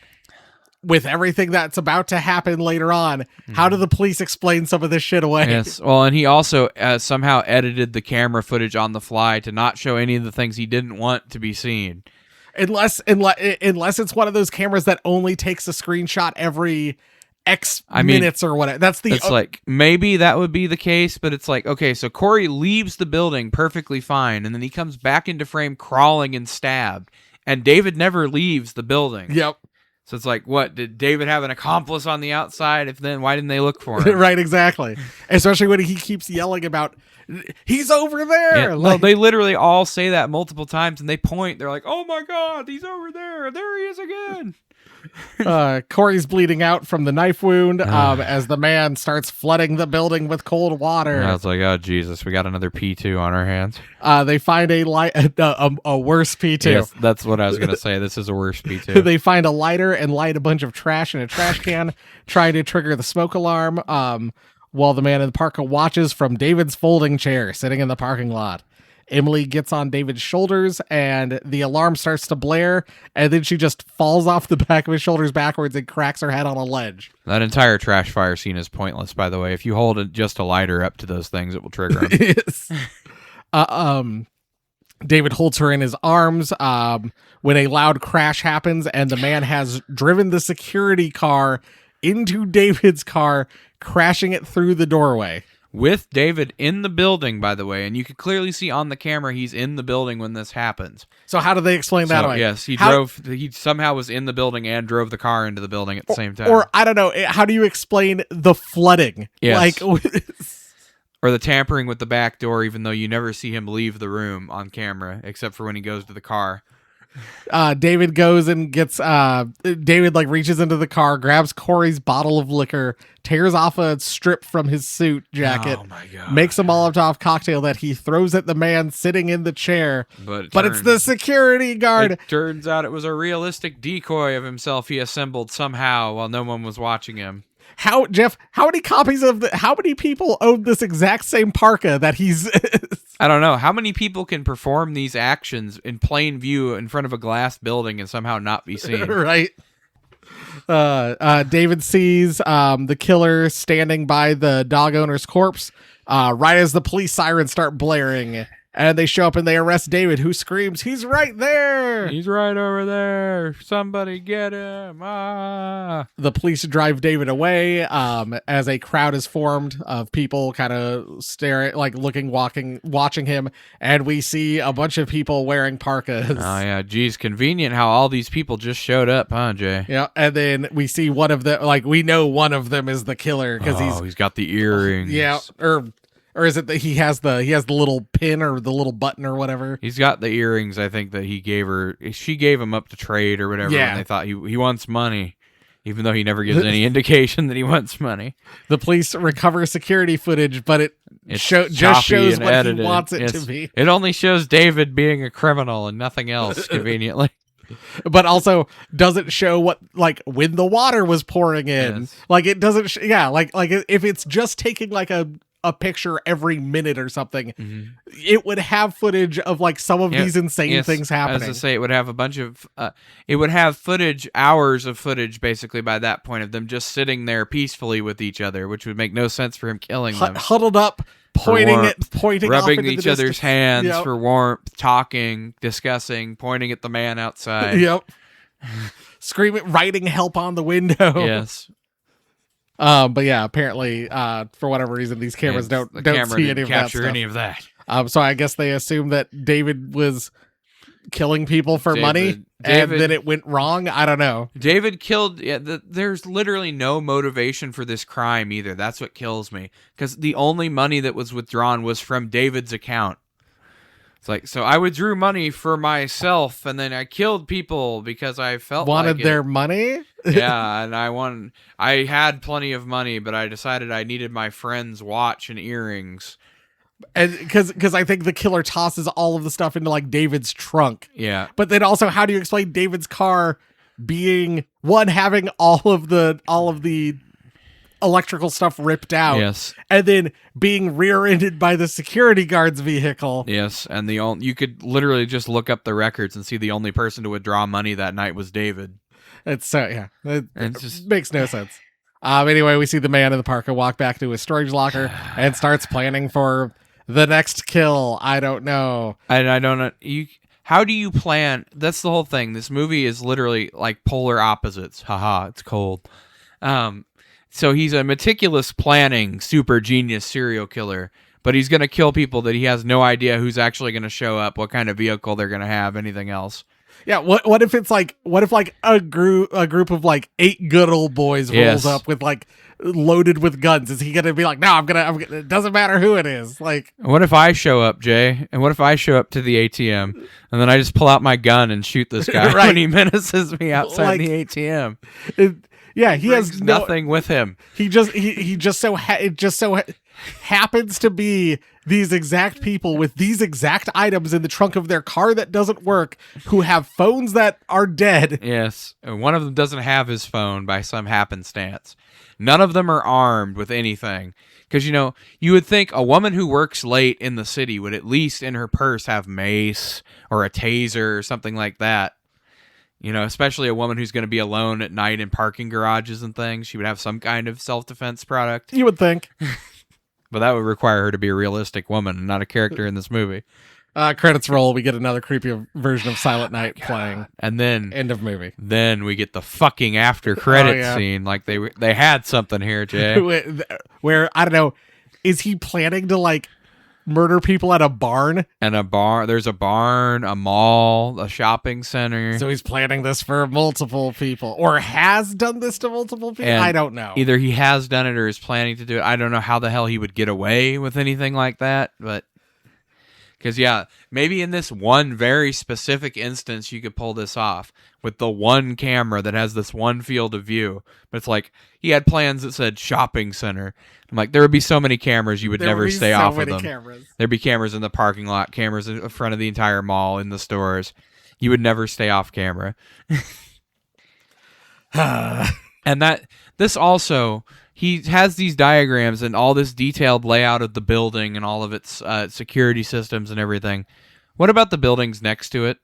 with everything that's about to happen later on, how do the police explain some of this shit away? Yes. Well, and he also somehow edited the camera footage on the fly to not show any of the things he didn't want to be seen. Unless it's one of those cameras that only takes a screenshot every X minutes or whatever. It's like, maybe that would be the case, but it's like, okay, so Corey leaves the building perfectly fine, and then he comes back into frame crawling and stabbed, and David never leaves the building. Yep. So it's like, what, did David have an accomplice on the outside? If then, why didn't they look for him? Right, exactly. Especially when he keeps yelling about, he's over there. Yeah, no, they literally all say that multiple times, and they point. They're like, oh my God, he's over there. There he is again. Corey's bleeding out from the knife wound as the man starts flooding the building with cold water. I was like, oh, Jesus, we got another P2 on our hands. They find a worse P2. Yes, that's what I was going to say. This is a worse P2. They find a lighter and light a bunch of trash in a trash can, trying to trigger the smoke alarm, while the man in the parka watches from David's folding chair sitting in the parking lot. Emily gets on David's shoulders, and the alarm starts to blare, and then she just falls off the back of his shoulders backwards and cracks her head on a ledge. That entire trash fire scene is pointless, by the way. If you hold just a lighter up to those things, it will trigger them. Yes. David holds her in his arms when a loud crash happens, and the man has driven the security car into David's car, crashing it through the doorway. With David in the building, by the way, and you can clearly see on the camera he's in the building when this happens. So how do they explain that away? Yes, he somehow was in the building and drove the car into the building at the same time. Or, I don't know, how do you explain the flooding? Yes. Or the tampering with the back door, even though you never see him leave the room on camera, except for when he goes to the car. David goes and gets David reaches into the car, grabs Corey's bottle of liquor, tears off a strip from his suit jacket, makes a Molotov cocktail that he throws at the man sitting in the chair. But it's the security guard. It turns out it was a realistic decoy of himself he assembled somehow while no one was watching him. How many people own this exact same parka that he's I don't know. How many people can perform these actions in plain view in front of a glass building and somehow not be seen? Right. David sees the killer standing by the dog owner's corpse right as the police sirens start blaring. And they show up and they arrest David, who screams, "He's right there! He's right over there! Somebody get him!" Ah! The police drive David away as a crowd is formed of people kind of staring, watching him. And we see a bunch of people wearing parkas. Oh, yeah. Geez, convenient how all these people just showed up, huh, Jay? Yeah. And then we see one of them, we know one of them is the killer because he's got the earrings. Yeah. Or is it that he has the little pin or the little button or whatever? He's got the earrings, I think, that he gave her. She gave him up to trade or whatever. Yeah. And they thought he wants money, even though he never gives any indication that he wants money. The police recover security footage, but it just shows what edited. He wants it to be. It only shows David being a criminal and nothing else, conveniently. But also doesn't show what when the water was pouring in. Yes. It doesn't. If it's just taking a picture every minute or something, it would have footage of some of these insane things happening. As I say, it would have a bunch of it would have hours of footage basically by that point of them just sitting there peacefully with each other, which would make no sense for him killing them. Huddled up, pointing rubbing off each other's hands for warmth, talking, discussing, pointing at the man outside. Yep. Screaming, writing help on the window. Yes. But yeah, apparently, for whatever reason, these cameras don't see any of that stuff. any of that. So I guess they assume that David was killing people for money, and then it went wrong. I don't know. David killed. Yeah, there's literally no motivation for this crime either. That's what kills me, because the only money that was withdrawn was from David's account. It's like, so I withdrew money for myself, and then I killed people because I wanted their money. Yeah, and I had plenty of money, but I decided I needed my friend's watch and earrings. And because I think the killer tosses all of the stuff into like David's trunk. Yeah. But then also, how do you explain David's car being having all of the electrical stuff ripped out? Yes. And then being rear-ended by the security guard's vehicle. Yes, and you could literally just look up the records and see the only person to withdraw money that night was David. It's it just makes no sense. Anyway, we see the man in the parka walk back to his storage locker and starts planning for the next kill. I don't know. I don't know. How do you plan? That's the whole thing. This movie is literally like polar opposites. Haha, it's cold. So he's a meticulous planning super genius serial killer, but he's going to kill people that he has no idea who's actually going to show up, what kind of vehicle they're going to have, anything else. Yeah, what if a group of like 8 good old boys rolls up with like loaded with guns? Is he gonna be like, no, I'm gonna it doesn't matter who it is? Like, what if I show up, Jay? And what if I show up to the ATM and then I just pull out my gun and shoot this guy right. when he menaces me outside the ATM? He has nothing with him. He just so happens to be these exact people with these exact items in the trunk of their car that doesn't work, who have phones that are dead. Yes. One of them doesn't have his phone by some happenstance. None of them are armed with anything. Because, you would think a woman who works late in the city would at least in her purse have mace or a taser or something like that. Especially a woman who's going to be alone at night in parking garages and things. She would have some kind of self-defense product. You would think. But that would require her to be a realistic woman and not a character in this movie. Credits roll. We get another creepy version of Silent Night playing. And then... End of movie. Then we get the fucking after credit scene. Like they had something here, Jay. Where, I don't know, is he planning to like murder people at a barn? And there's a barn, a mall, a shopping center. So he's planning this for multiple people, or has done this to multiple people. I don't know. Either he has done it or is planning to do it. I don't know how the hell he would get away with anything like that, but because maybe in this one very specific instance you could pull this off with the one camera that has this one field of view. But it's like he had plans that said shopping center. I'm like, there would be so many cameras you would never stay off of them. There'd be cameras in the parking lot, cameras in front of the entire mall, in the stores. You would never stay off camera. And this also, he has these diagrams and all this detailed layout of the building and all of its security systems and everything. What about the buildings next to it?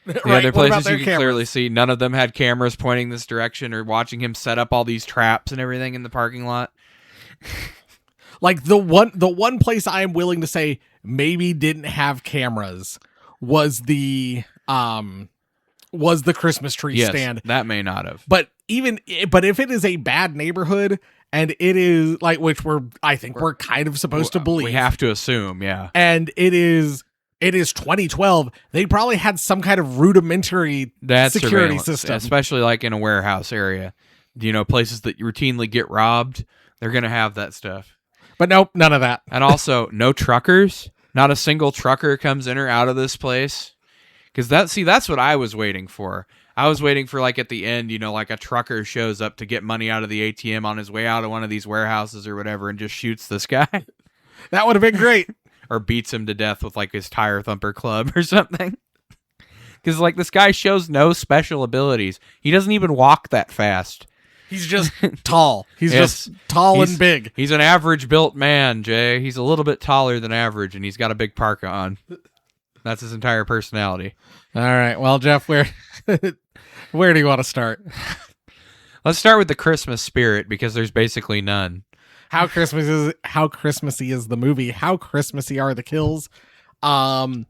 The other places you can clearly see, none of them had cameras pointing this direction or watching him set up all these traps and everything in the parking lot. Like the one place I am willing to say maybe didn't have cameras was the Christmas tree stand. That may not have. But if it is a bad neighborhood, and it is like, which I think we're kind of supposed to believe. We have to assume, yeah. And it is 2012. They probably had some kind of rudimentary security system, especially like in a warehouse area. Places that routinely get robbed, they're gonna have that stuff. But nope, none of that. And also, no truckers. Not a single trucker comes in or out of this place. Because that's what I was waiting for. I was waiting for, like, at the end, like a trucker shows up to get money out of the ATM on his way out of one of these warehouses or whatever and just shoots this guy. That would have been great. Or beats him to death with, like, his tire thumper club or something. Because, like, this guy shows no special abilities. He doesn't even walk that fast. He's just tall. He's just tall and big. He's an average built man, Jay. He's a little bit taller than average, and he's got a big parka on. That's his entire personality. All right. Well, Jeff, where do you want to start? Let's start with the Christmas spirit, because there's basically none. How Christmassy is the movie? How Christmassy are the kills? The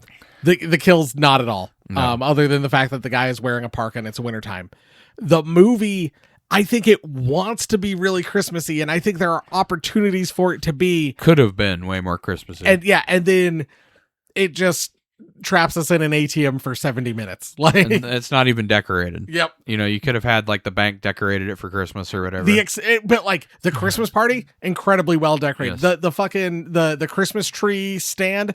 kills, not at all. No. Other than the fact that the guy is wearing a parka and it's wintertime. The movie, I think it wants to be really Christmassy, and I think there are opportunities for it to be. Could have been way more Christmassy. And then it just traps us in an ATM for 70 minutes. Like, And it's not even decorated. yep. You know, you could have had like the bank decorated it for Christmas or whatever. But like the Christmas party, incredibly well decorated. Yes. The fucking the Christmas tree stand,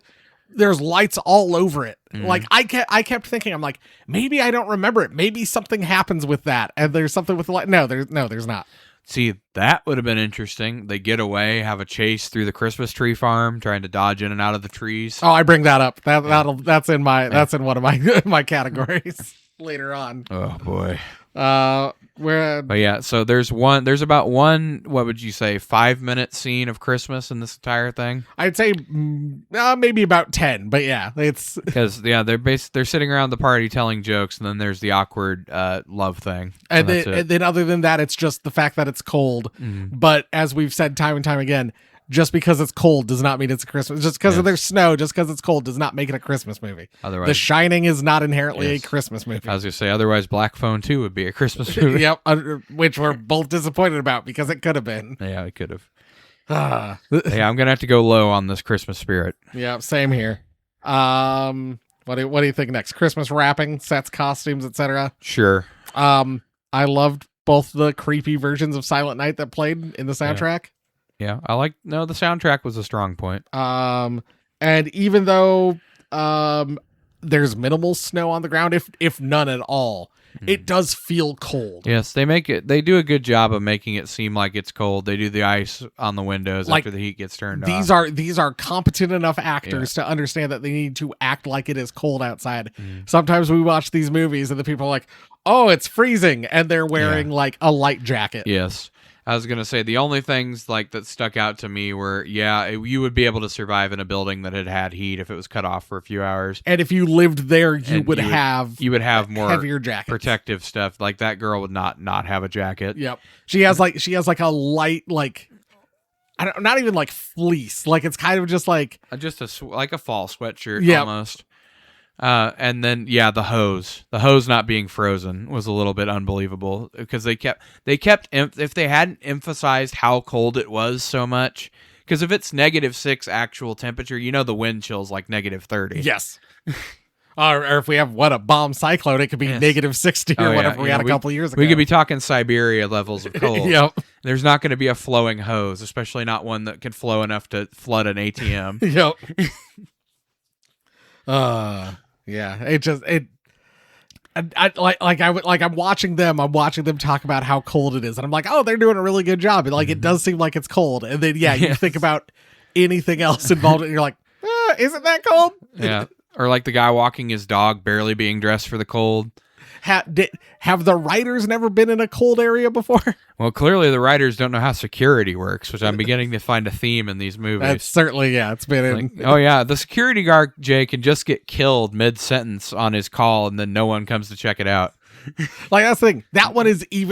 there's lights all over it. Mhm. Like I kept thinking, I'm like, maybe I don't remember it. Maybe something happens with that, and there's something with the light. No, there's not. See, that would have been interesting. They get away, have a chase through the Christmas tree farm, trying to dodge in and out of the trees. Oh, I bring that up. That's in one of my my categories later on. Oh boy. Where But yeah, so there's about one, what would you say, 5-minute scene of Christmas in this entire thing? I'd say maybe about 10, but yeah, it's Because they're sitting around the party telling jokes, and then there's the awkward love thing, and that's then other than that, it's just the fact that it's cold. Mhm. But as we've said time and time again, just because it's cold does not mean it's a Christmas. Just because Yes. there's snow, just because it's cold does not make it a Christmas movie. Otherwise, The Shining is not inherently Yes. a Christmas movie. I was gonna say, otherwise, Black Phone 2 would be a Christmas movie. Yep, which we're both disappointed about because it could have been. Yeah, it could have. Ah. Yeah, I'm gonna have to go low on this Christmas spirit. Yeah, same here. What do you think next? Christmas wrapping, sets, costumes, etc. Sure. I loved both the creepy versions of Silent Night that played in the soundtrack. Yeah, the soundtrack was a strong point. And even though there's minimal snow on the ground, if none at all, it does feel cold. Yes, they do a good job of making it seem like it's cold. They do the ice on the windows Like, after the heat gets turned These off. are competent enough actors to understand that they need to act like it is cold outside. Sometimes we watch these movies and the people are like, "Oh, it's freezing," and they're wearing like a light jacket. Yes. I was going to say the only things like that stuck out to me were, you would be able to survive in a building that had heat if it was cut off for a few hours. And if you lived there, you And would have more heavier jackets. protective stuff. Like that girl would not have a jacket. Yep. She has like a light, like, not even like fleece. Like it's kind of just like Just like a fall sweatshirt Yep. almost. And then the hose not being frozen was a little bit unbelievable because they kept if they hadn't emphasized how cold it was so much, because if it's -6 actual temperature, the wind chill's like -30. yes. Or if we have a bomb cyclone, it could be Yes. -60 or Oh, yeah. whatever we had a couple years ago. We could be talking Siberia levels of cold. Yep. There's not going to be a flowing hose, especially not one that could flow enough to flood an ATM. Yep. Yeah. I'm watching them talk about how cold it is, and I'm like, oh, they're doing a really good job. And like, it does seem like it's cold. And then, you Yes. think about anything else involved, and you're like, isn't that cold? Yeah. Or like the guy walking his dog, barely being dressed for the cold. Have the writers never been in a cold area before? Well, clearly the writers don't know how security works, which I'm beginning to find a theme in these movies. That's certainly, it's been in. Like, oh yeah, the security guard, Jay, can just get killed mid-sentence on his call, and then no one comes to check it out. Like, that's the thing.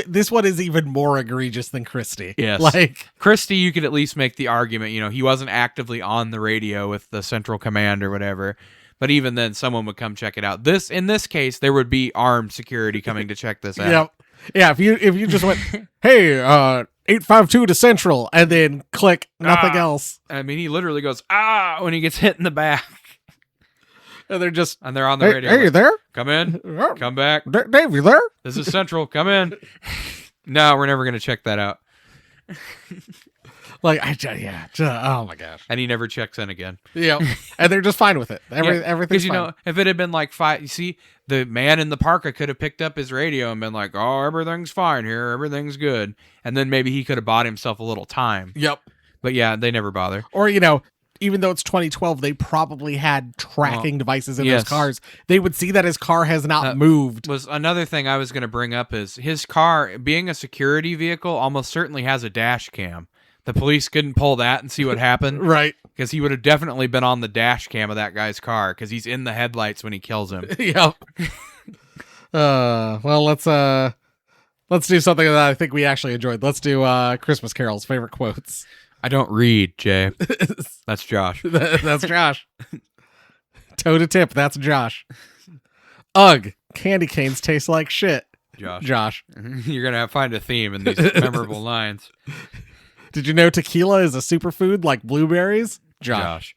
This one is even more egregious than Christie. Yes. Like, Christie, you could at least make the argument, he wasn't actively on the radio with the central command or whatever. But even then, someone would come check it out. In this case, there would be armed security coming to check this out. Yep. Yeah, if you just went, hey, 852 to Central, and then click nothing else. I mean, he literally goes, when he gets hit in the back. And they're just, And they're on the hey, radio. hey, you there? Come in. Come back. Dave, you there? This is Central. Come in. No, we're never going to check that out. Like, oh my gosh. And he never checks in again. Yeah. And they're just fine with it. Everything's Because, fine. if it had been like five, you see, the man in the parka could have picked up his radio and been like, oh, everything's fine here. Everything's good. And then maybe he could have bought himself a little time. Yep. But yeah, they never bother. Or, even though it's 2012, they probably had tracking devices in those cars. They would see that his car has not moved. Was another thing I was going to bring up is his car, being a security vehicle, almost certainly has a dash cam. The police couldn't pull that and see what happened. Right. Because he would have definitely been on the dash cam of that guy's car because he's in the headlights when he kills him. Yep. Well, let's do something that I think we actually enjoyed. Let's do Christmas Carol's favorite quotes. I don't read, Jay. That's Josh. That's Josh. Toe to tip, that's Josh. Ugh, candy canes taste like shit. Josh. You're going to find a theme in these memorable lines. Did you know tequila is a superfood like blueberries? Josh.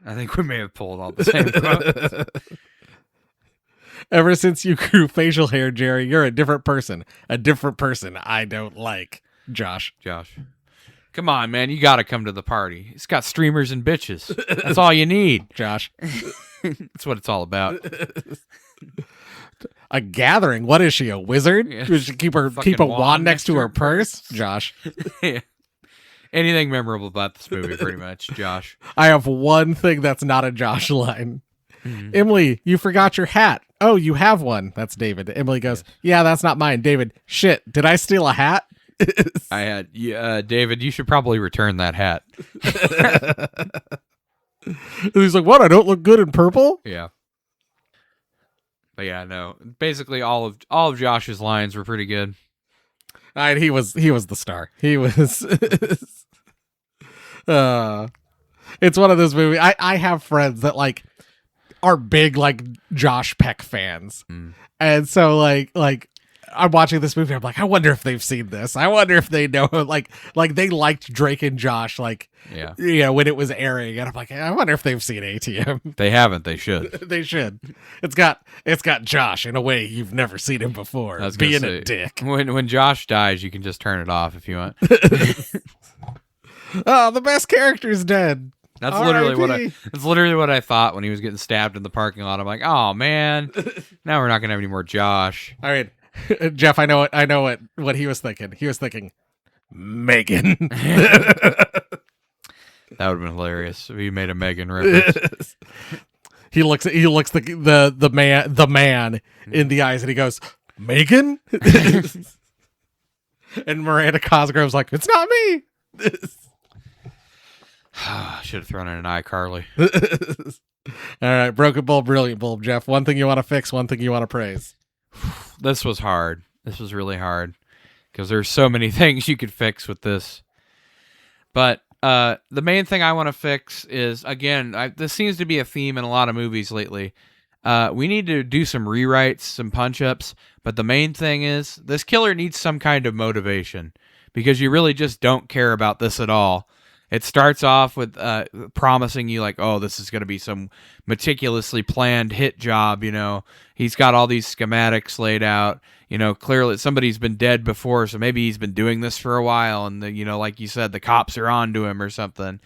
I think we may have pulled all the same quotes. Ever since you grew facial hair, Jerry, you're a different person. A different person I don't like. Josh. Come on, man. You got to come to the party. It's got streamers and bitches. That's all you need. Josh. That's what it's all about. A gathering. What is she, a wizard? Yeah. Does she keep a wand next to her purse? Josh. Yeah. Anything memorable about this movie, pretty much, Josh? I have one thing that's not a Josh line. Mm-hmm. Emily, you forgot your hat. Oh, you have one. That's David. Emily goes, yeah, that's not mine. David, shit, did I steal a hat? I had, David, you should probably return that hat. And he's like, what? I don't look good in purple? Yeah. But yeah, no. Basically, all of Josh's lines were pretty good. He was the star. He was. It's one of those movies. I have friends that like are big like Josh Peck fans, and so like I'm watching this movie. I'm like, I wonder if they've seen this. I wonder if they know like they liked Drake and Josh when it was airing, and I'm like, I wonder if they've seen ATM. They haven't. They should. They should. It's got Josh in a way you've never seen him before. Being a dick. When Josh dies, you can just turn it off if you want. Oh, the best character's dead. That's literally what I thought when he was getting stabbed in the parking lot. I'm like, oh man, now we're not gonna have any more Josh. All right, Jeff, I know what he was thinking. He was thinking Megan. That would have been hilarious if he made a Megan reference. He looks the man in the eyes and he goes, Megan? And Miranda Cosgrove's like, it's not me. Should have thrown in an iCarly. All right, broken bulb, brilliant bulb, Jeff. One thing you want to fix, one thing you want to praise. This was hard. This was really hard because there's so many things you could fix with this. But the main thing I want to fix is, again, this seems to be a theme in a lot of movies lately. We need to do some rewrites, some punch-ups, but the main thing is this killer needs some kind of motivation because you really just don't care about this at all. It starts off with promising you like, oh, this is going to be some meticulously planned hit job, He's got all these schematics laid out. Clearly somebody's been dead before, so maybe he's been doing this for a while, and like you said, the cops are on to him or something,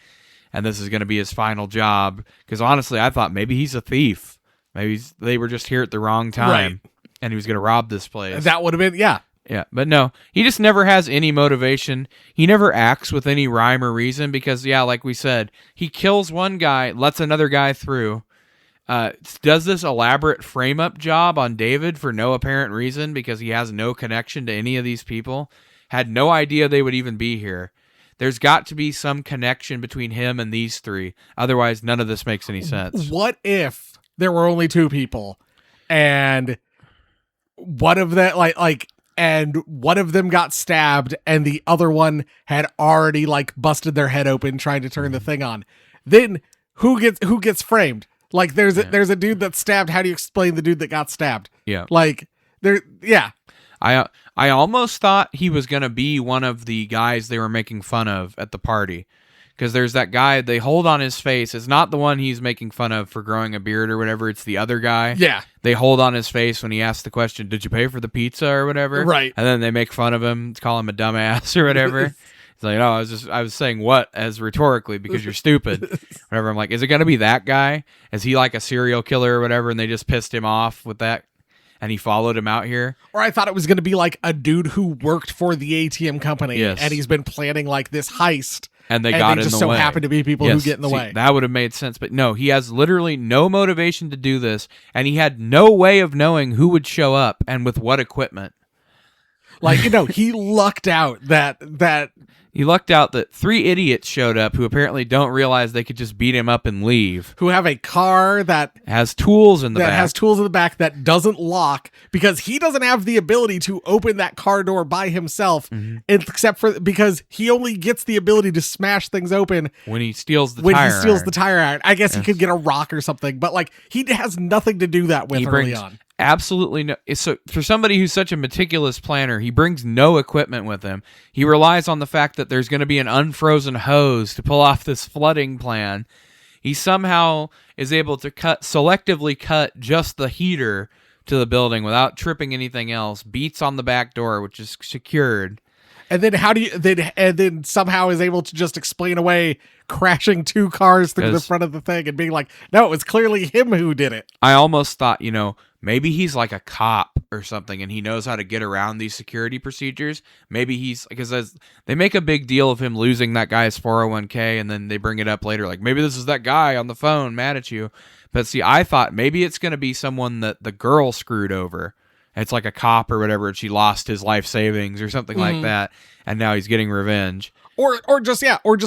and this is going to be his final job. Because honestly, I thought maybe he's a thief. Maybe they were just here at the wrong time, and he was going to rob this place. That would have been, yeah. Yeah, but no, he just never has any motivation. He never acts with any rhyme or reason because, like we said, he kills one guy, lets another guy through, does this elaborate frame-up job on David for no apparent reason because he has no connection to any of these people, had no idea they would even be here. There's got to be some connection between him and these three. Otherwise, none of this makes any sense. What if there were only two people and one of them, and one of them got stabbed and the other one had already busted their head open trying to turn the thing on? Then who gets framed? There's a dude that's stabbed. How do you explain the dude that got stabbed? Yeah. I almost thought he was going to be one of the guys they were making fun of at the party. Because there's that guy, they hold on his face. It's not the one he's making fun of for growing a beard or whatever. It's the other guy. Yeah. They hold on his face when he asks the question, did you pay for the pizza or whatever? Right. And then they make fun of him, call him a dumbass or whatever. It's like, no, I was saying what as rhetorically because you're stupid. Whatever. I'm like, is it going to be that guy? Is he like a serial killer or whatever? And they just pissed him off with that. And he followed him out here. Or I thought it was going to be like a dude who worked for the ATM company. Yes. And he's been planning this heist. And they got in the way. Just so happen to be people who get in the way. That would have made sense. But no, he has literally no motivation to do this. And he had no way of knowing who would show up and with what equipment. He lucked out that He lucked out that 3 idiots showed up who apparently don't realize they could just beat him up and leave. Who have a car that has tools in the back. That has tools in the back that doesn't lock because he doesn't have the ability to open that car door by himself, except for because he only gets the ability to smash things open when he steals the tire iron. I guess he could get a rock or something, but he has nothing to do that with early on. Absolutely no. So for somebody who's such a meticulous planner, he brings no equipment with him. He relies on the fact that there's going to be an unfrozen hose to pull off this flooding plan. He somehow is able to selectively cut just the heater to the building without tripping anything else, beats on the back door, which is secured. And then then somehow is able to just explain away crashing 2 cars through the front of the thing and being like, no, it was clearly him who did it. I almost thought, maybe he's like a cop or something and he knows how to get around these security procedures. Maybe he's, because they make a big deal of him losing that guy's 401k and then they bring it up later, like maybe this is that guy on the phone mad at you. But see, I thought maybe it's going to be someone that the girl screwed over. It's like a cop or whatever, and she lost his life savings or something like that, and now he's getting revenge. Or just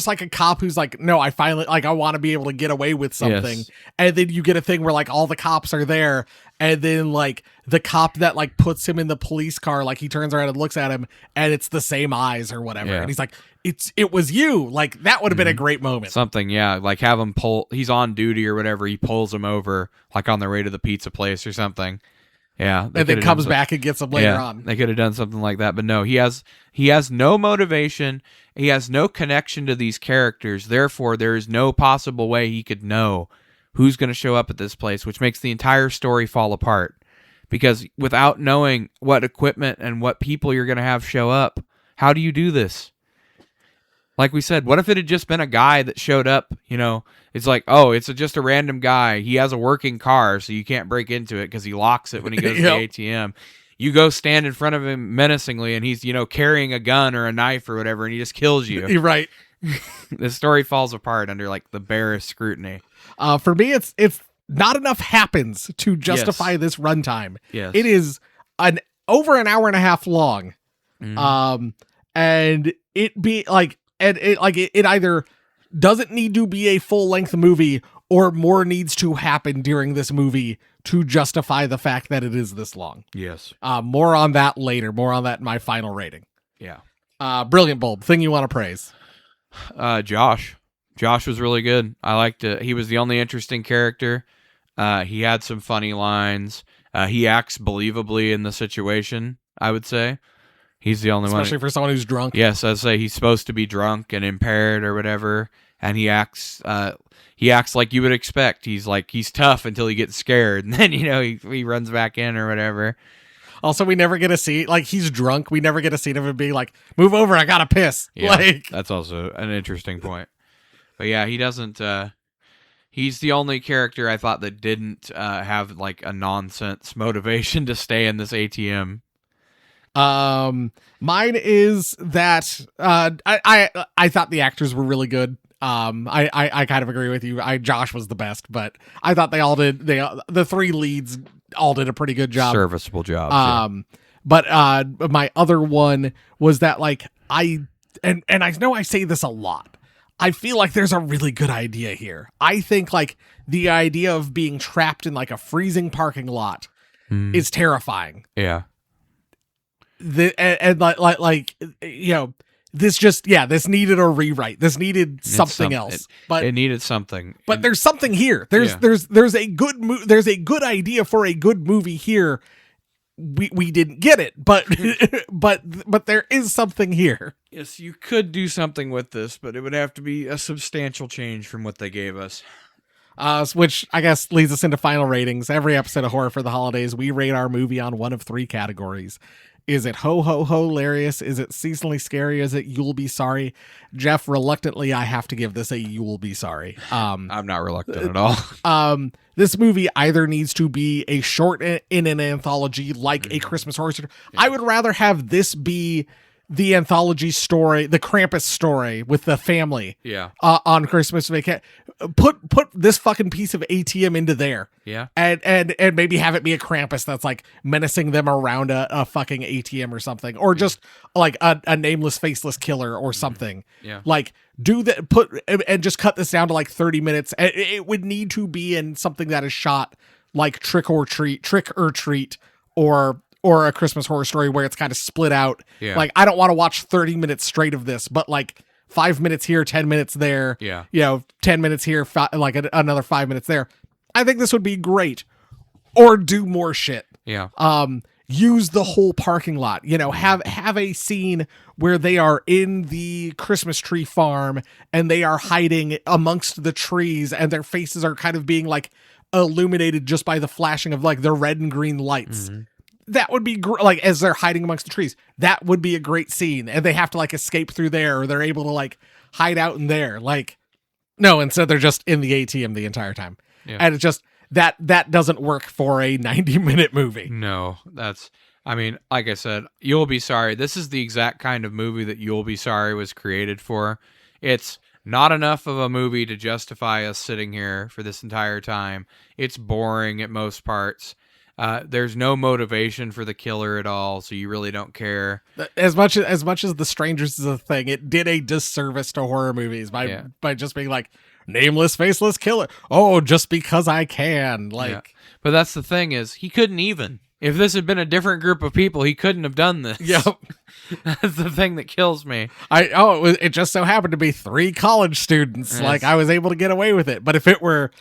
like a cop who's like, no, I finally, like, I want to be able to get away with something. Yes. And then you get a thing where like all the cops are there, and then like the cop that like puts him in the police car, like he turns around and looks at him, and it's the same eyes or whatever. Yeah. And he's like, it was you. Like, that would have been a great moment. Something, yeah. Like have him he's on duty or whatever, he pulls him over, like on their way to the pizza place or something. Yeah, and then comes back and gets him later on. They could have done something like that, but no, he has no motivation. He has no connection to these characters. Therefore, there is no possible way he could know who's going to show up at this place, which makes the entire story fall apart. Because without knowing what equipment and what people you're going to have show up, how do you do this? Like we said, what if it had just been a guy that showed up, it's like, oh, it's just a random guy. He has a working car, so you can't break into it because he locks it when he goes to the ATM. You go stand in front of him menacingly, and he's, carrying a gun or a knife or whatever, and he just kills you. You're right. The story falls apart under, like, the barest scrutiny. For me, it's not enough happens to justify this runtime. Yes. It is over an hour and a half long. Mm-hmm. And it be like, it either doesn't need to be a full-length movie or more needs to happen during this movie to justify the fact that it is this long. Yes. More on that later. More on that in my final rating. Yeah. Brilliant Bulb. Thing you want to praise? Josh. Josh was really good. I liked it. He was the only interesting character. He had some funny lines. He acts believably in the situation, I would say. He's the only one. Especially for someone who's drunk. Yes, I'd say he's supposed to be drunk and impaired or whatever, and he acts like you would expect. He's tough until he gets scared, and then he runs back in or whatever. Also, we never get to see, like, he's drunk. We never get a scene of him being like, move over, I gotta piss. Yeah, that's also an interesting point. But yeah, he doesn't. He's the only character I thought that didn't have like a nonsense motivation to stay in this ATM. Mine is that I thought the actors were really good. I kind of agree with you. Josh was the best, but I thought the 3 leads all did a pretty good job. Serviceable job. But my other one was that, like, I know I say this a lot. I feel like there's a really good idea here. I think, like, the idea of being trapped in like a freezing parking lot is terrifying. Yeah. This needed a rewrite. This needed something else. But it needed something. But there's something here. There's a good idea for a good movie here. We didn't get it, but but there is something here. Yes, you could do something with this, but it would have to be a substantial change from what they gave us. Which I guess leads us into final ratings. Every episode of Horror for the Holidays, we rate our movie on one of 3 categories. Is it hilarious? Is it seasonally scary? Is it you'll be sorry? Jeff, reluctantly, I have to give this a you will be sorry. I'm not reluctant at all. This movie either needs to be a short in an anthology like a Christmas Horror Story. Yeah. I would rather have this be the anthology story, the Krampus story with the family. Yeah. On Christmas vacation. Put this fucking piece of ATM into there. Yeah. And maybe have it be a Krampus that's like menacing them around a fucking ATM or something, or just like a nameless, faceless killer or something. Yeah. Like do that. And just cut this down to like 30 minutes. It would need to be in something that is shot like Trick or Treat, or a Christmas Horror Story where it's kind of split out. Yeah. Like, I don't want to watch 30 minutes straight of this, but like 5 minutes here, 10 minutes there. Yeah. 10 minutes here, like another 5 minutes there. I think this would be great. Or do more shit. Yeah. use the whole parking lot. Have a scene where they are in the Christmas tree farm and they are hiding amongst the trees and their faces are kind of being like illuminated just by the flashing of like the red and green lights. Mm-hmm. That would be like as they're hiding amongst the trees. That would be a great scene, and they have to like escape through there, or they're able to like hide out in there. Like, no, instead they're just in the ATM the entire time, and it's just that doesn't work for a 90-minute movie. No, like I said, You'll Be Sorry. This is the exact kind of movie that You'll Be Sorry was created for. It's not enough of a movie to justify us sitting here for this entire time. It's boring at most parts. There's no motivation for the killer at all, so you really don't care. As much as The Strangers is a thing, it did a disservice to horror movies by just being like, nameless, faceless killer. Oh, just because I can. Like, but that's the thing is, he couldn't even. If this had been a different group of people, he couldn't have done this. Yep. That's the thing that kills me. It just so happened to be 3 college students. Yes. Like, I was able to get away with it. But if it were,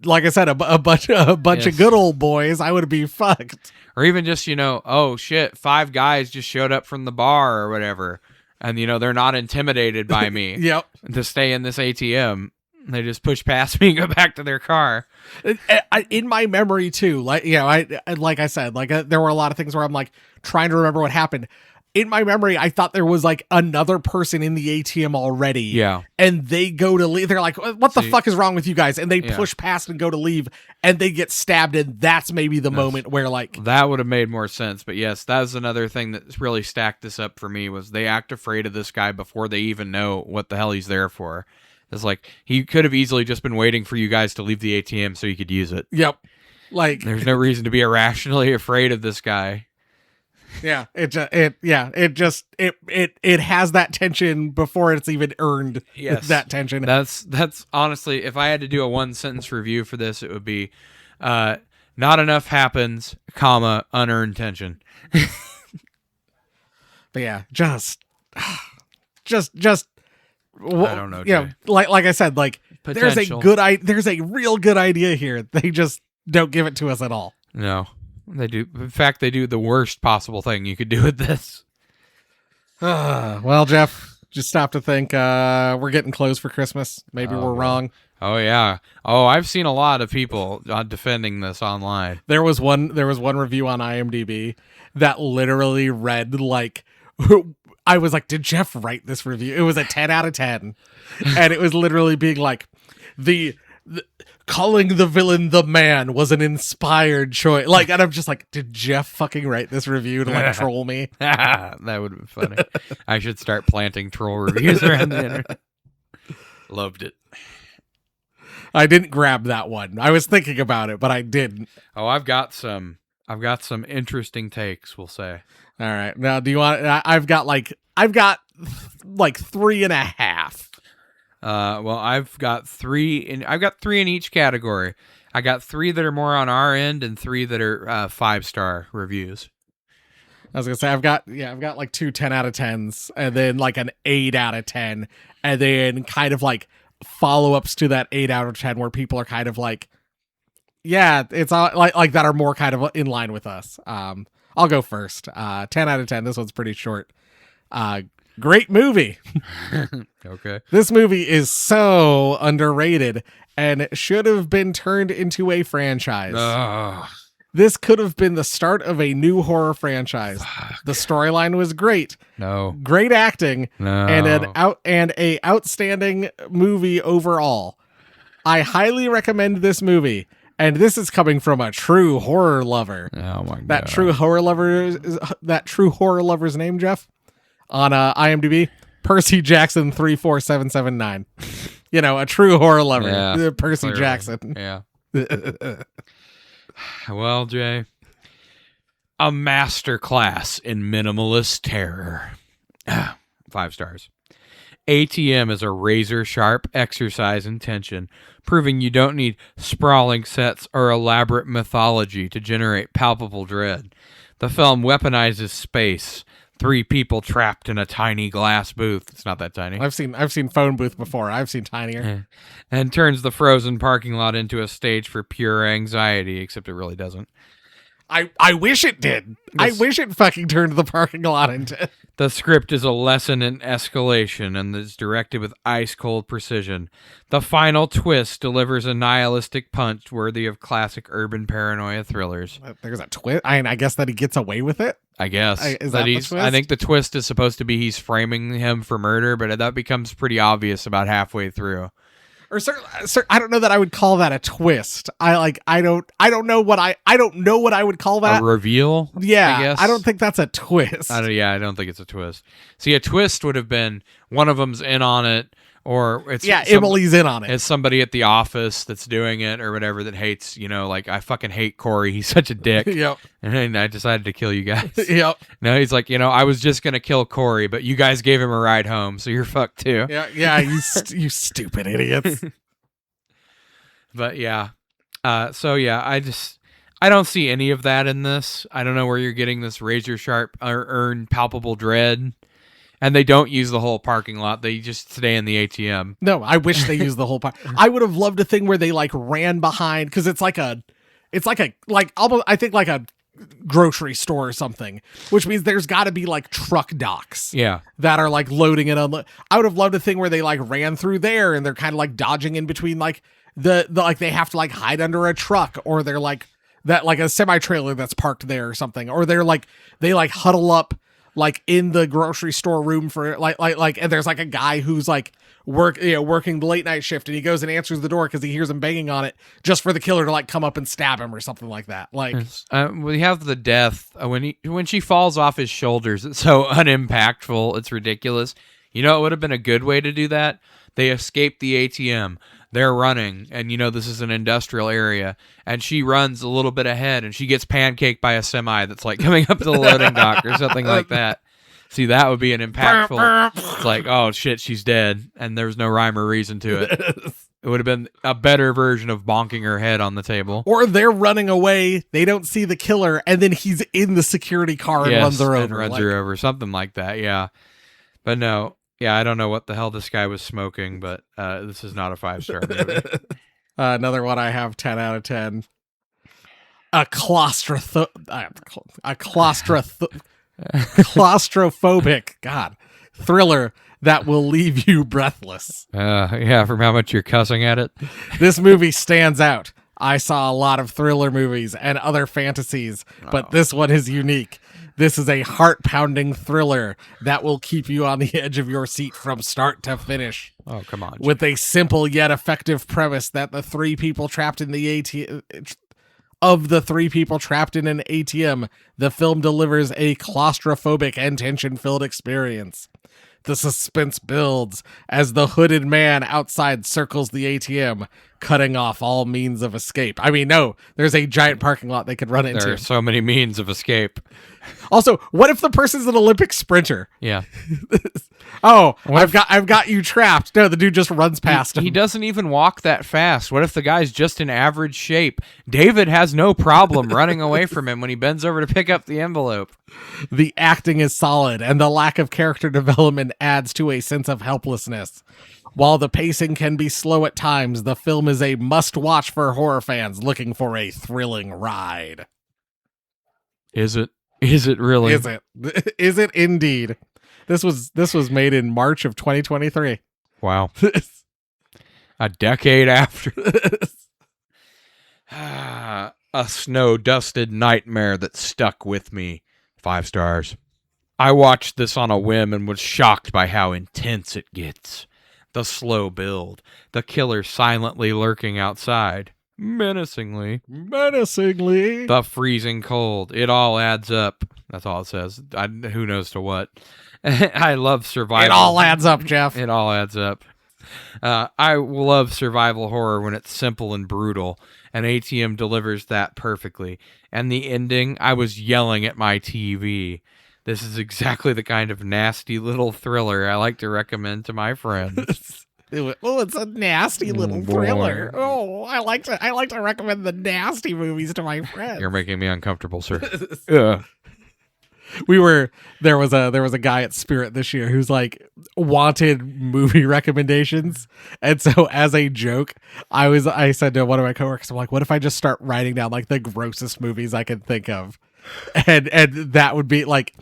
like I said, a bunch of good old boys, I would be fucked. Or even just, oh shit, 5 guys just showed up from the bar or whatever. And, they're not intimidated by me. Yep. To stay in this ATM. They just push past me and go back to their car. In my memory too, like I said, there were a lot of things where I'm like trying to remember what happened. In my memory, I thought there was like another person in the ATM already. Yeah. And they go to leave. They're like, what the fuck is wrong with you guys? And they push past and go to leave and they get stabbed. And that's maybe the moment where like. That would have made more sense. But yes, that was another thing that really stacked this up for me was they act afraid of this guy before they even know what the hell he's there for. It's like he could have easily just been waiting for you guys to leave the ATM so he could use it. Yep. Like there's no reason to be irrationally afraid of this guy. Yeah, it has that tension before it's even earned. Yes. That tension. That's honestly, if I had to do a 1-sentence review for this, it would be not enough happens, unearned tension. But yeah, just I don't know. Jay. Like I said, like Potential. there's a real good idea here. They just don't give it to us at all. No, they do. In fact, they do the worst possible thing you could do with this. Well, Jeff, just stop to think. We're getting close for Christmas. Maybe we're wrong. Oh yeah. Oh, I've seen a lot of people defending this online. There was one review on IMDb that literally read like. I was like, did Jeff write this review? It was a 10 out of 10. And it was literally being like, the calling the villain the man was an inspired choice. Like, and I'm just like, did Jeff fucking write this review to like troll me? That would have been funny. I should start planting troll reviews around the internet. Loved it. I didn't grab that one. I was thinking about it, but I didn't. Oh, I've got some interesting takes, we'll say. All right. Now, do you want? I've got like 3.5. Well, I've got 3 in each category. I got 3 that are more on our end and 3 that are 5-star reviews. I was gonna say I've got like 2 10 out of 10s and then like an 8 out of 10 and then kind of like follow-ups to that 8 out of 10 where people are kind of like, yeah, it's all like that are more kind of in line with us. I'll go first. 10 out of 10. This one's pretty short. Great movie. Okay. This movie is so underrated and should have been turned into a franchise. This could have been the start of a new horror franchise. Fuck. The storyline was great. No. Great acting. No. And a outstanding movie overall. I highly recommend this movie. And this is coming from a true horror lover. Oh my god! That true horror lover's name, Jeff, on IMDb, Percy Jackson 34779. A true horror lover, yeah, Percy clearly. Jackson. Yeah. Well, Jay, a master class in minimalist terror. 5 stars. ATM is a razor-sharp exercise in tension, proving you don't need sprawling sets or elaborate mythology to generate palpable dread. The film weaponizes space. 3 people trapped in a tiny glass booth. It's not that tiny. I've seen phone booth before. I've seen tinier. And turns the frozen parking lot into a stage for pure anxiety, except it really doesn't. I wish it did. I wish it fucking turned the parking lot into... The script is a lesson in escalation and is directed with ice-cold precision. The final twist delivers a nihilistic punch worthy of classic urban paranoia thrillers. There's a twist? I guess that he gets away with it? I guess. Is that the I twist? think the twist is supposed to be he's framing him for murder, but that becomes pretty obvious about halfway through. Or I don't know that I would call that a twist. I don't know what I would call that. A reveal? Yeah, I guess. I don't think that's a twist. I don't think it's a twist. See, a twist would have been one of them's in on it, or it's Emily's in on it. It's somebody at the office that's doing it or whatever that hates, like I fucking hate Corey. He's such a dick. Yep. And I decided to kill you guys. Yep. No, he's like, I was just gonna kill Corey, but you guys gave him a ride home, so you're fucked too. Yeah. You stupid idiots. But yeah. So yeah, I don't see any of that in this. I don't know where you're getting this razor sharp or earn palpable dread. And they don't use the whole parking lot. They just stay in the ATM. No, I wish they used the whole park. I would have loved a thing where they like ran behind, because it's like almost, I think like a grocery store or something, which means there's got to be like truck docks. Yeah. That are like loading and unloading. I would have loved a thing where they like ran through there and they're kind of like dodging in between like the like they have to like hide under a truck, or they're like that like a semi trailer that's parked there or something, or they like huddle up like in the grocery store room for like and there's like a guy who's like working the late night shift, and he goes and answers the door because he hears him banging on it, just for the killer to like come up and stab him or something like that. Like we have the death when she falls off his shoulders. It's so unimpactful. It's ridiculous. It would have been a good way to do that. They escape the ATM. They're running, and this is an industrial area, and she runs a little bit ahead, and she gets pancaked by a semi that's like coming up to the loading dock or something like that. See, that would be an impactful. It's like, oh shit, she's dead, and there's no rhyme or reason to it. It would have been a better version of bonking her head on the table. Or they're running away, they don't see the killer, and then he's in the security car and runs her over. Her over, something like that, yeah. But no. Yeah, I don't know what the hell this guy was smoking, but this is not a 5-star movie. Another one I have 10 out of 10. A claustrophobic thriller that will leave you breathless. Yeah, from how much you're cussing at it. This movie stands out. I saw a lot of thriller movies and other fantasies, but this one is unique. This is a heart-pounding thriller that will keep you on the edge of your seat from start to finish. Oh, come on. With a simple yet effective premise that the three people trapped in the ATM... Of the three people trapped in an ATM, the film delivers a claustrophobic and tension-filled experience. The suspense builds as the hooded man outside circles the ATM, cutting off all means of escape. I mean, no, there's a giant parking lot they could run into. There are so many means of escape. Also, what if the person's an Olympic sprinter? Yeah. I've got you trapped. No, the dude just runs past him. He doesn't even walk that fast. What if the guy's just in average shape? David has no problem running away from him when he bends over to pick up the envelope. The acting is solid, and the lack of character development adds to a sense of helplessness. While the pacing can be slow at times, the film is a must-watch for horror fans looking for a thrilling ride. Is it? Is it really? Is it? Is it indeed? This was made in March of 2023. Wow. A decade after. A snow-dusted nightmare that stuck with me. 5 stars. I watched this on a whim and was shocked by how intense it gets. The slow build. The killer silently lurking outside. Menacingly. The freezing cold. It all adds up. That's all it says. Who knows to what. I love survival. It all adds up, Jeff. It all adds up. I love survival horror when it's simple and brutal, and ATM delivers that perfectly. And the ending, I was yelling at my TV. This is exactly the kind of nasty little thriller I like to recommend to my friends. Oh, it's a nasty little thriller. Oh, I like to recommend the nasty movies to my friends. You're making me uncomfortable, sir. there was a guy at Spirit this year who's like wanted movie recommendations, and so as a joke I said to one of my coworkers, I'm like, what if I just start writing down like the grossest movies I could think of, and that would be like,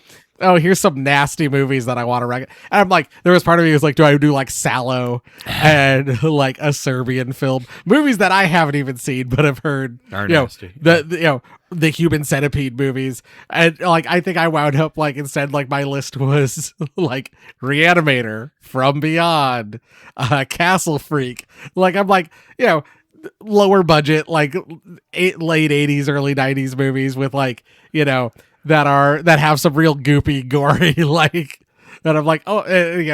oh, here's some nasty movies that I want to recommend. And I'm like, there was part of me was like, do I do like Sallow and like a Serbian film, movies that I haven't even seen but have heard Are nasty. The Human Centipede movies. And like, I think I wound up like, instead, like my list was like Reanimator, From Beyond, Castle Freak. Like, I'm like, lower budget, like late 80s, early 90s movies with like, that have some real goopy, gory, like, that I'm like, oh,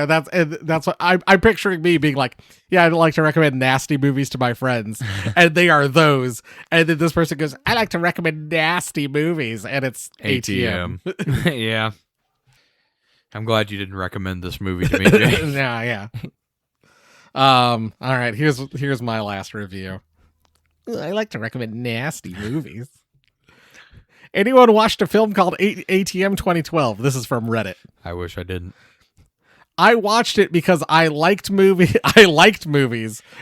that's what I'm picturing me being like, I'd like to recommend nasty movies to my friends, and they are those. And then this person goes, I like to recommend nasty movies, and it's ATM. Yeah. I'm glad you didn't recommend this movie to me, Jay. Yeah. All right, here's my last review. I like to recommend nasty movies. Anyone watched a film called ATM 2012? This is from Reddit. I wish I didn't. I watched it because I liked movies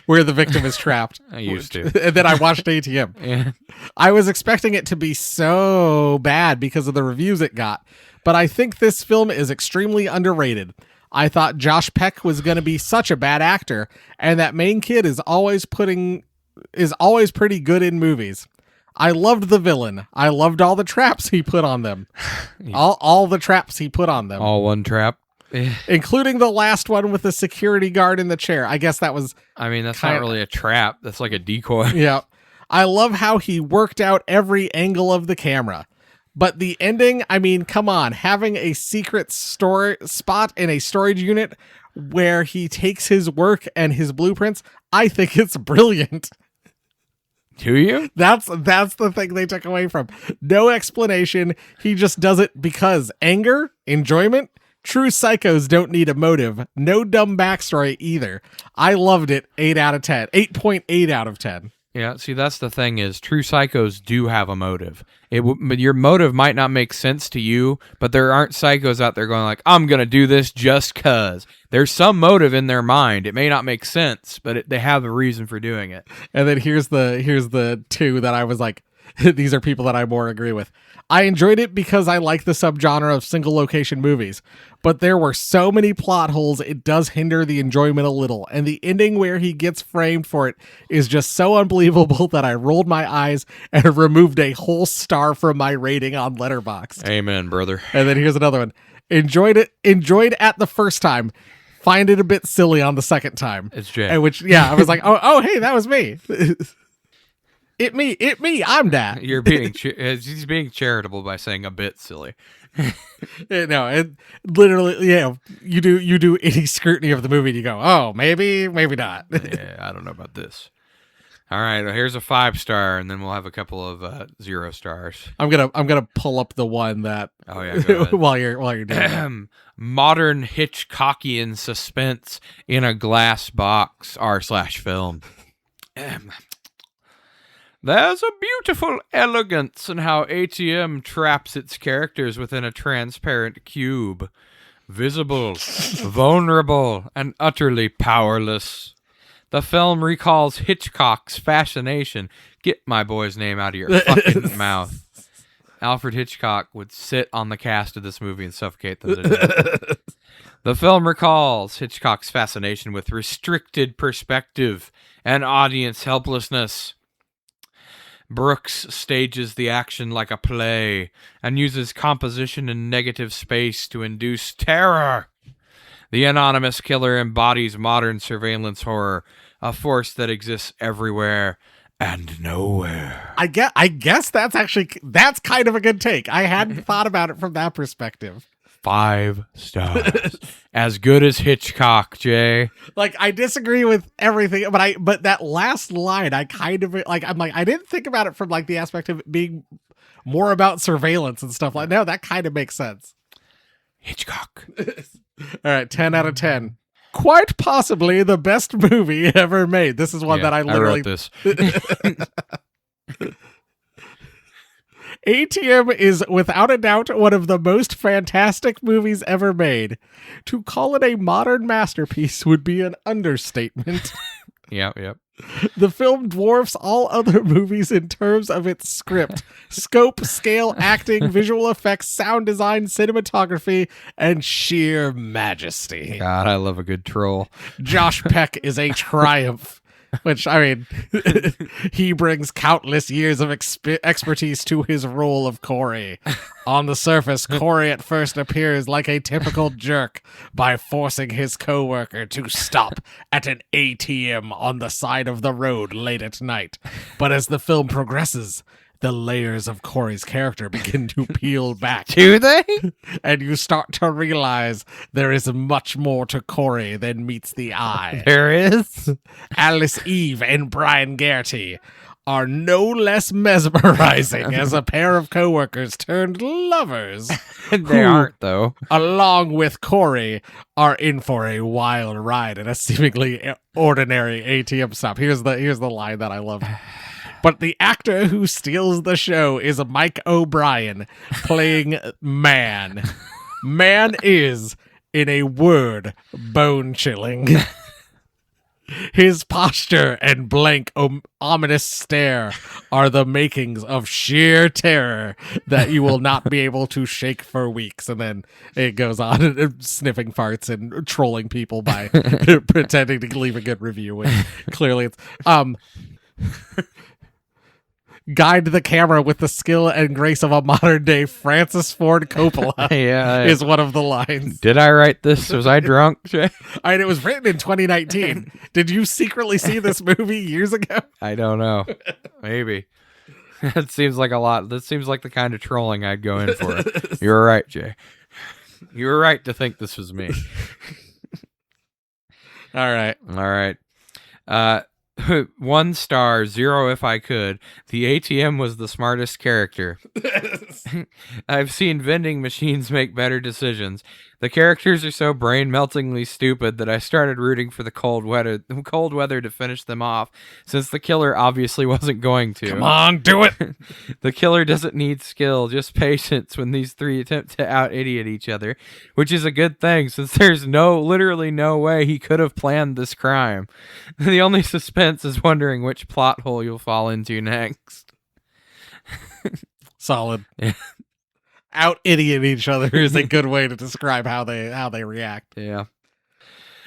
where the victim is trapped. I used to. And then I watched ATM. Yeah. I was expecting it to be so bad because of the reviews it got, but I think this film is extremely underrated. I thought Josh Peck was going to be such a bad actor, and that main kid is always pretty good in movies. I loved the villain. I loved all the traps he put on them. All the traps he put on them. All one trap. Including the last one with the security guard in the chair. I guess that was... I mean, that's not really a trap. That's like a decoy. Yeah. I love how he worked out every angle of the camera. But the ending, I mean, come on. Having a secret spot in a storage unit where he takes his work and his blueprints, I think it's brilliant. Do you? That's the thing they took away from. No explanation. He just does it because anger, enjoyment. True psychos don't need a motive. No dumb backstory either. I loved it. 8 out of 10. 8.8 out of 10. Yeah, see, that's the thing is true psychos do have a motive. But your motive might not make sense to you, but there aren't psychos out there going like, I'm going to do this just cuz. There's some motive in their mind. It may not make sense, but they have a reason for doing it. And then here's the two that I was like, these are people that I more agree with. I enjoyed it because I like the subgenre of single location movies, but there were so many plot holes it does hinder the enjoyment a little, and the ending where he gets framed for it is just so unbelievable that I rolled my eyes and removed a whole star from my rating on Letterboxd. Amen, brother. And then here's another one. Enjoyed at the first time. Find it a bit silly on the second time. It's Jay. And I was like, oh, hey, that was me. It me, I'm that. You're being he's being charitable by saying a bit silly. No, it literally, you do any scrutiny of the movie and you go, oh, maybe not. Yeah, I don't know about this. All right, well, here's a 5-star, and then we'll have a couple of 0 stars. I'm gonna pull up the one that. Oh yeah, go ahead. while you're doing that. Modern Hitchcockian suspense in a glass box r/film. There's a beautiful elegance in how ATM traps its characters within a transparent cube. Visible, vulnerable, and utterly powerless. The film recalls Hitchcock's fascination. Get my boy's name out of your fucking mouth. Alfred Hitchcock would sit on the cast of this movie and suffocate them to death. The film recalls Hitchcock's fascination with restricted perspective and audience helplessness. Brooks stages the action like a play and uses composition and negative space to induce terror. The anonymous killer embodies modern surveillance horror, a force that exists everywhere and nowhere. I guess that's kind of a good take. I hadn't thought about it from that perspective. 5 stars. As good as Hitchcock, Jay. Like, I disagree with everything, but that last line, I kind of like. I'm like, I didn't think about it from like the aspect of it being more about surveillance and stuff like. No, that kind of makes sense. Hitchcock. All right, 10 out of 10. Quite possibly the best movie ever made. This is one that I literally wrote this. ATM is without a doubt one of the most fantastic movies ever made. To call it a modern masterpiece would be an understatement. Yep. The film dwarfs all other movies in terms of its script, scope, scale, acting, visual effects, sound design, cinematography, and sheer majesty. God, I love a good troll. Josh Peck is a triumph. Which, I mean, he brings countless years of expertise to his role of Corey. On the surface, Corey at first appears like a typical jerk by forcing his coworker to stop at an ATM on the side of the road late at night. But as the film progresses, the layers of Corey's character begin to peel back. Do they? And you start to realize there is much more to Corey than meets the eye. There is? Alice Eve and Brian Garrity are no less mesmerizing as a pair of coworkers turned lovers. They aren't, though. Along with Corey, are in for a wild ride at a seemingly ordinary ATM stop. Here's the line that I love. But the actor who steals the show is Mike O'Brien, playing Man. Man is, in a word, bone-chilling. His posture and blank, ominous stare are the makings of sheer terror that you will not be able to shake for weeks. And then it goes on sniffing farts and trolling people by pretending to leave a good review. When clearly it's... guide the camera with the skill and grace of a modern-day Francis Ford Coppola is one of the lines. Did I write this? Was I drunk, Jay? And it was written in 2019. Did you secretly see this movie years ago? I don't know. Maybe. That seems like a lot. That seems like the kind of trolling I'd go in for. You were right, Jay. You were right to think this was me. All right. 1 star, 0 if I could. The ATM was the smartest character. I've seen vending machines make better decisions. The characters are so brain-meltingly stupid that I started rooting for the cold weather to finish them off, since the killer obviously wasn't going to. Come on, do it! The killer doesn't need skill, just patience when these three attempt to out-idiot each other, which is a good thing, since there's literally no way he could have planned this crime. The only suspense is wondering which plot hole you'll fall into next. Solid. Yeah. Out-idiot each other is a good way to describe how they react. Yeah.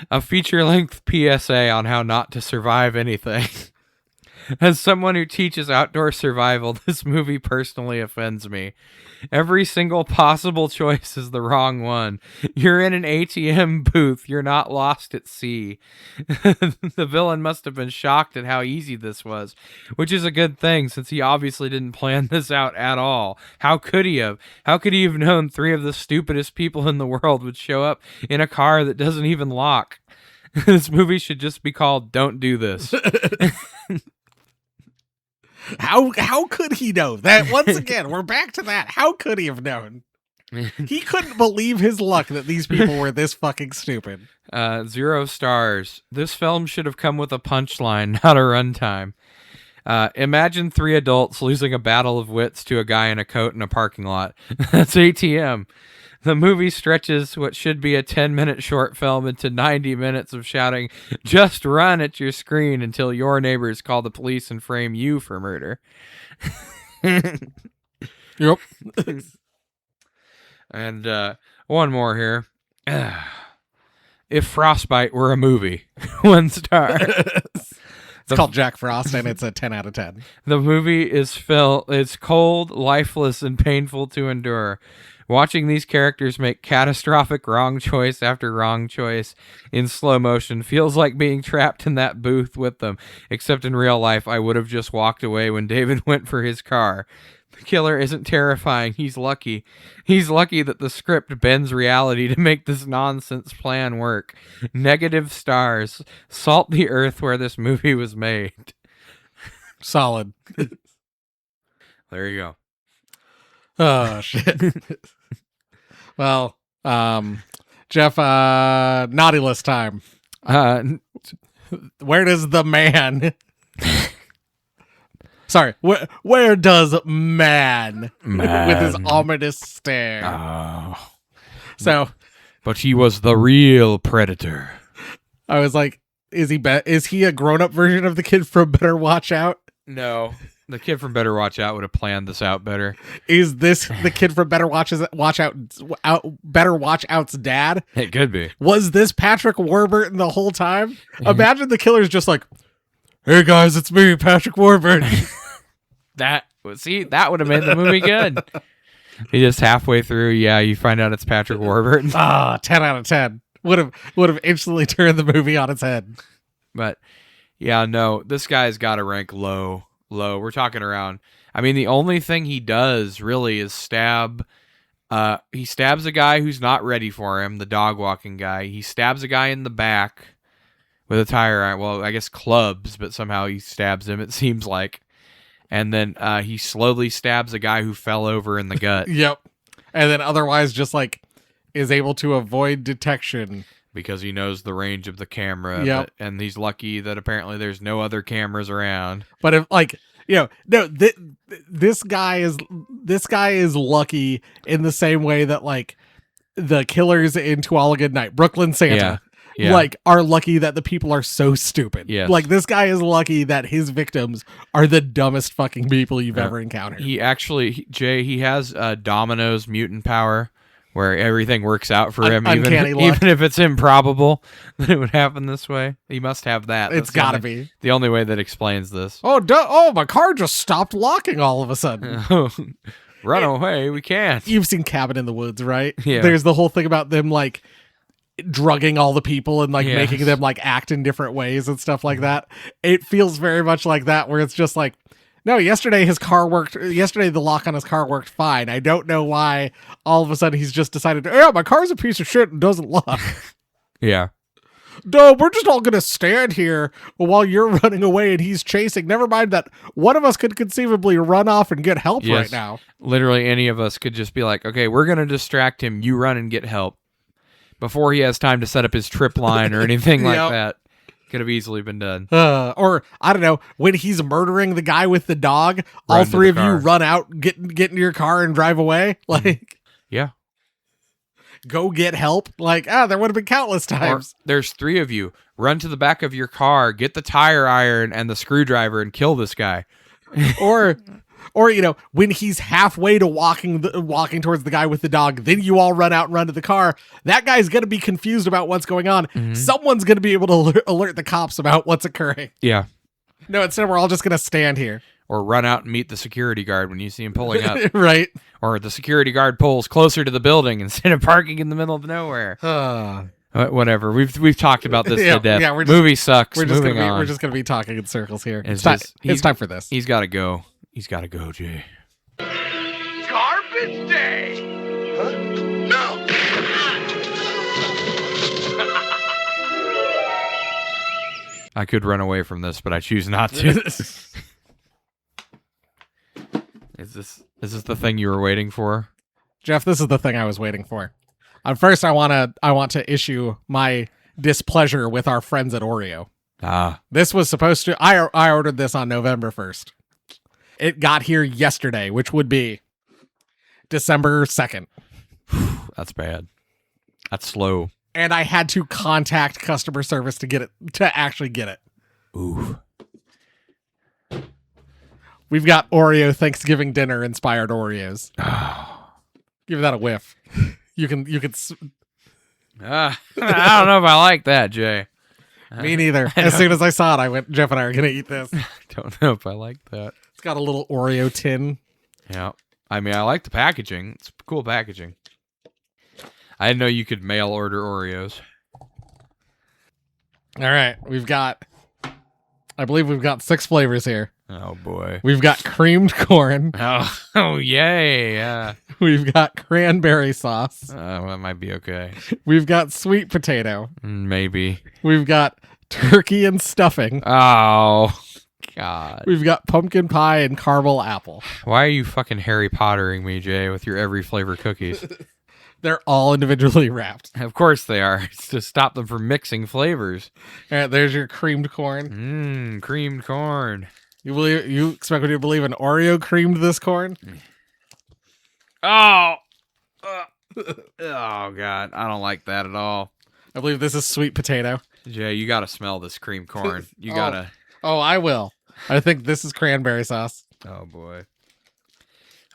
A feature-length PSA on how not to survive anything. As someone who teaches outdoor survival, this movie personally offends me. Every single possible choice is the wrong one. You're in an ATM booth. You're not lost at sea. The villain must have been shocked at how easy this was, which is a good thing since he obviously didn't plan this out at all. How could he have? How could he have known 3 of the stupidest people in the world would show up in a car that doesn't even lock? This movie should just be called Don't Do This. How could he know that? Once again, we're back to that. How could he have known? He couldn't believe his luck that these people were this fucking stupid. 0 stars. This film should have come with a punchline, not a runtime. Imagine 3 adults losing a battle of wits to a guy in a coat in a parking lot. That's ATM. The movie stretches what should be a 10-minute short film into 90 minutes of shouting, "Just run" at your screen until your neighbors call the police and frame you for murder. Yep. And one more here. If Frostbite were a movie, 1 star. It's called Jack Frost, and it's a 10 out of 10. The movie is it's cold, lifeless, and painful to endure. Watching these characters make catastrophic wrong choice after wrong choice in slow motion feels like being trapped in that booth with them, except in real life I would have just walked away when David went for his car. The killer isn't terrifying, he's lucky. He's lucky that the script bends reality to make this nonsense plan work. Negative stars. Salt the earth where this movie was made. Solid. There you go. Oh, shit. Well, Jeff, naughty list time. Where does the man Sorry, where does man with his Man. ominous stare? Oh. So But he was the real predator. I was like, is he a grown-up version of the kid from Better Watch Out? No. The kid from Better Watch Out would have planned this out better. Is this the kid from Better Watch Out's dad? It could be. Was this Patrick Warburton the whole time? Imagine the killer's just like, hey guys, it's me, Patrick Warburton. That would have made the movie good. He just halfway through, you find out it's Patrick Warburton. 10 out of 10. Would have instantly turned the movie on its head. But yeah, no, this guy's got to rank low. We're talking around. I mean, the only thing he does really is stab. He stabs a guy who's not ready for him, the dog walking guy. He stabs a guy in the back with a tire iron. Well, I guess clubs, but somehow he stabs him, it seems like. And then he slowly stabs a guy who fell over in the gut. Yep. And then otherwise just like is able to avoid detection. Because he knows the range of the camera. Yep. And he's lucky that apparently there's no other cameras around. But if this guy is lucky in the same way that like the killers in To All a Good Night, Brooklyn Santa, Yeah. are lucky that the people are so stupid. Yes. Like this guy is lucky that his victims are the dumbest fucking people you've ever encountered. He actually, Jay, he has Domino's mutant power where everything works out for him, Uncanny luck. even if it's improbable that it would happen this way. He must have that. It's gotta be the only way that explains this. Oh, my car just stopped locking all of a sudden. Run away, we can't. You've seen Cabin in the Woods, right? Yeah. There's the whole thing about them like drugging all the people and like Yes. making them like act in different ways and stuff like that. It feels very much like that, where it's just like, no, yesterday the lock on his car worked fine. I don't know why all of a sudden he's just decided, yeah, my car's a piece of shit and doesn't lock. Yeah. No, we're just all gonna stand here while you're running away and he's chasing. Never mind that one of us could conceivably run off and get help right now. Literally any of us could just be like, okay, we're going to distract him. You run and get help. Before he has time to set up his trip line or anything like Yep. that. Could have easily been done. Or I don't know, when he's murdering the guy with the dog, all Run to three the of you car. run out, get into your car and drive away. Like, Yeah. go get help. Like, there would have been countless Or times. there's three of you. Run to the back of your car, get the tire iron and the screwdriver and kill this guy. Or when he's halfway to walking towards the guy with the dog, then you all run out and run to the car. That guy's gonna be confused about what's going on. Mm-hmm. Someone's gonna be able to alert the cops about what's occurring. Yeah. No, instead we're all just gonna stand here. Or run out and meet the security guard when you see him pulling up. Right. Or the security guard pulls closer to the building instead of parking in the middle of nowhere. Whatever. We've talked about this to death. Yeah, Movie sucks. We're just Moving on. we're just gonna be talking in circles here. It's It's time for this. He's got to go. He's got to go, Jay. Garbage day! Huh? No! I could run away from this, but I choose not to. Is this the thing you were waiting for? Jeff, this is the thing I was waiting for. First, I want to issue my displeasure with our friends at Oreo. This was supposed to. I ordered this on November 1st. It got here yesterday, which would be December 2nd. That's bad. That's slow. And I had to contact customer service to actually get it. Ooh. We've got Oreo Thanksgiving dinner inspired Oreos. Give that a whiff. You can. I don't know if I like that, Jay. Me neither. As soon as I saw it, I went, Jeff and I are going to eat this. Don't know if I like that. It's got a little Oreo tin. Yeah. I mean, I like the packaging. It's cool packaging. I didn't know you could mail order Oreos. All right. I believe we've got 6 flavors here. Oh, boy. We've got creamed corn. Oh yay. Yeah. We've got cranberry sauce. That might be okay. We've got sweet potato. Maybe. We've got turkey and stuffing. Oh, God. We've got pumpkin pie and caramel apple. Why are you fucking Harry Pottering me, Jay, with your every flavor cookies? They're all individually wrapped. Of course they are. It's to stop them from mixing flavors. All right, there's your creamed corn. Creamed corn. You expect me to believe an Oreo creamed this corn? Oh, oh God, I don't like that at all. I believe this is sweet potato. Jay, you gotta smell this cream corn. You gotta. Oh, I will. I think this is cranberry sauce. Oh boy.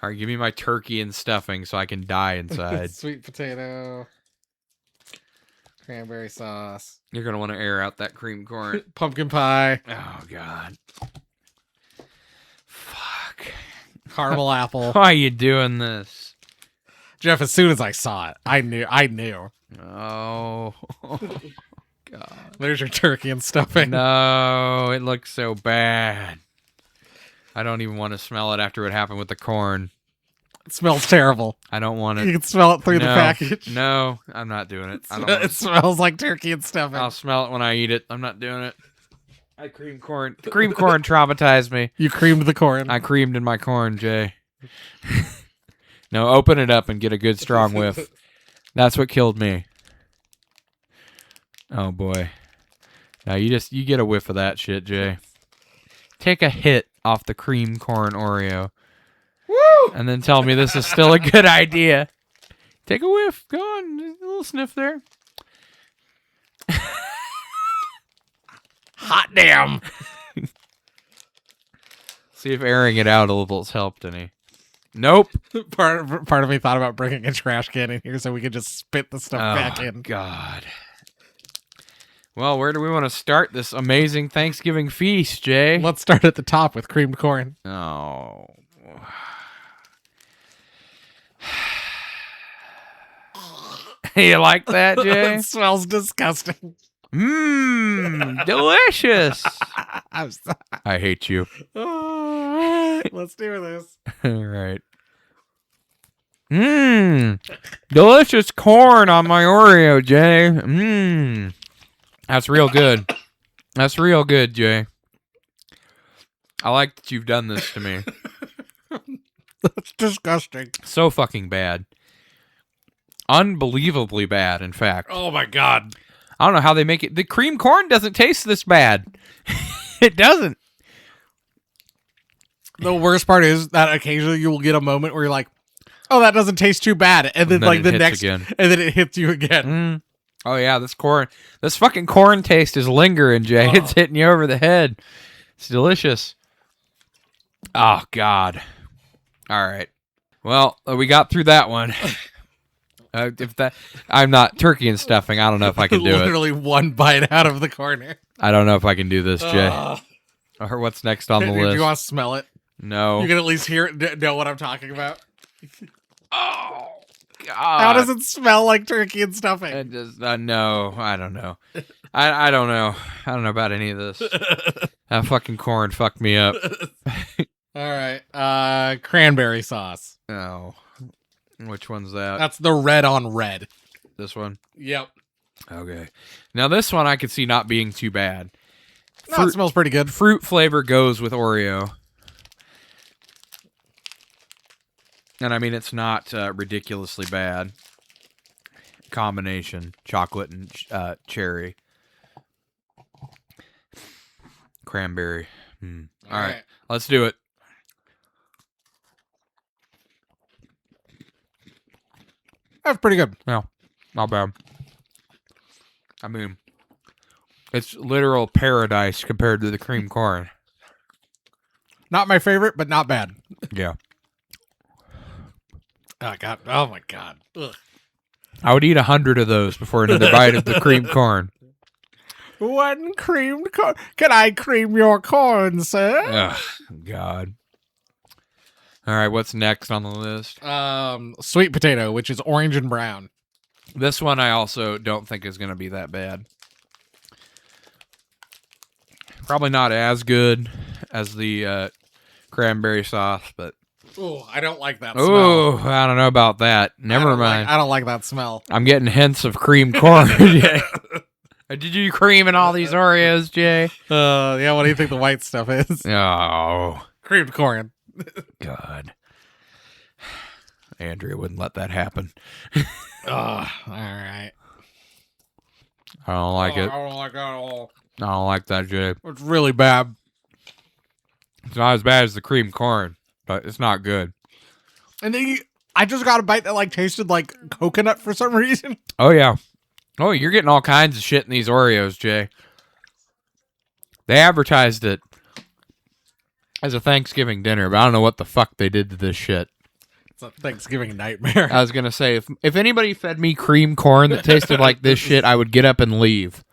All right, give me my turkey and stuffing so I can die inside. Sweet potato, cranberry sauce. You're gonna want to air out that cream corn. Pumpkin pie. Oh God. Fuck. Caramel apple. Why are you doing this? Jeff, as soon as I saw it, I knew. Oh. God. There's your turkey and stuffing. No, it looks so bad. I don't even want to smell it after what happened with the corn. It smells terrible. I don't want it. You can smell it through the package. No, I'm not doing it. It smells like turkey and stuffing. I'll smell it when I eat it. I'm not doing it. The cream corn traumatized me. You creamed the corn. I creamed in my corn, Jay. No, open it up and get a good strong whiff. That's what killed me. Oh boy. Now you get a whiff of that shit, Jay. Take a hit off the cream corn Oreo. Woo! And then tell me this is still a good idea. Take a whiff. Go on. A little sniff there. Hot damn. See if airing it out a little's helped any. Nope. Part of me thought about bringing a trash can in here so we could just spit the stuff back in. God. Well, where do we want to start this amazing Thanksgiving feast, Jay? Let's start at the top with creamed corn. Oh. You like that, Jay? It smells disgusting. Mmm, delicious. I hate you. All right, let's do this. All right. Mmm, delicious corn on my Oreo, Jay. Mmm. That's real good. That's real good, Jay. I like that you've done this to me. That's disgusting. So fucking bad. Unbelievably bad, in fact. Oh my god. I don't know how they make it. The cream corn doesn't taste this bad. It doesn't. The worst part is that occasionally you will get a moment where you're like, oh, that doesn't taste too bad. And then like the next, again. And then it hits you again. Mm. Oh yeah, this fucking corn taste is lingering, Jay. Oh. It's hitting you over the head. It's delicious. Oh God. All right. Well, we got through that one. I'm not turkey and stuffing. I don't know if I can do it. Literally one bite out of the corner. I don't know if I can do this, Jay. Or what's next on the list? Do you want to smell it? No. You can at least hear it, know what I'm talking about. Oh God. How does it smell like turkey and stuffing? It does, no, I don't know. I don't know. I don't know about any of this. That fucking corn fucked me up. All right. Cranberry sauce. Oh. Which one's that? That's the red on red. This one? Yep. Okay. Now this one I could see not being too bad. No, it smells pretty good. Fruit flavor goes with Oreo. And I mean, it's not ridiculously bad. Combination. Chocolate and cherry. Cranberry. All right. Let's do it. That's pretty good. No, not bad. I mean, it's literal paradise compared to the cream corn. Not my favorite, but not bad. Yeah. Oh god. Oh my god. Ugh. I would eat 100 of those before another bite of the cream corn. One creamed corn. Can I cream your corn, sir? Ugh, God. All right, what's next on the list? Sweet potato, which is orange and brown. This one I also don't think is going to be that bad. Probably not as good as the cranberry sauce, but... Oh, I don't like that smell. Oh, I don't know about that. Never mind. I don't like that smell. I'm getting hints of cream corn. Jay. Did you cream in all these Oreos, Jay? Yeah, what do you think the white stuff is? Oh. Creamed corn. God. Andrea wouldn't let that happen. All right. I don't like it. I don't like that at all. I don't like that, Jay. It's really bad. It's not as bad as the cream corn, but it's not good. And then I just got a bite that like tasted like coconut for some reason. Oh, yeah. Oh, you're getting all kinds of shit in these Oreos, Jay. They advertised it as a Thanksgiving dinner, but I don't know what the fuck they did to this shit. It's a Thanksgiving nightmare. I was going to say, if anybody fed me cream corn that tasted like this shit, I would get up and leave.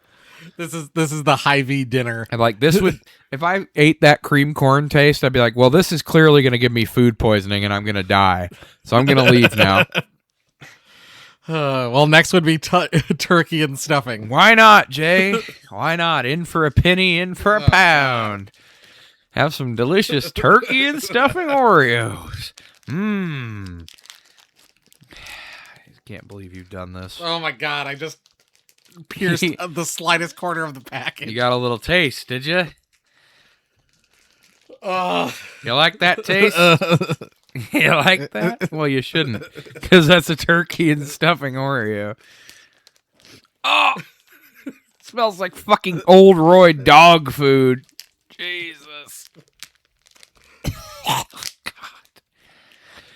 This is the Hy-Vee dinner. And like this would, if I ate that cream corn taste, I'd be like, well, this is clearly going to give me food poisoning and I'm going to die. So I'm going to leave now. Well, next would be turkey and stuffing. Why not, Jay? Why not? In for a penny, in for a pound. Have some delicious turkey and stuffing Oreos. Mmm. I can't believe you've done this. Oh my god, I just pierced the slightest corner of the package. You got a little taste, did you? Oh. You like that taste? You like that? Well, you shouldn't, because that's a turkey and stuffing Oreo. Oh! It smells like fucking old Roy dog food. Jesus. Oh, God.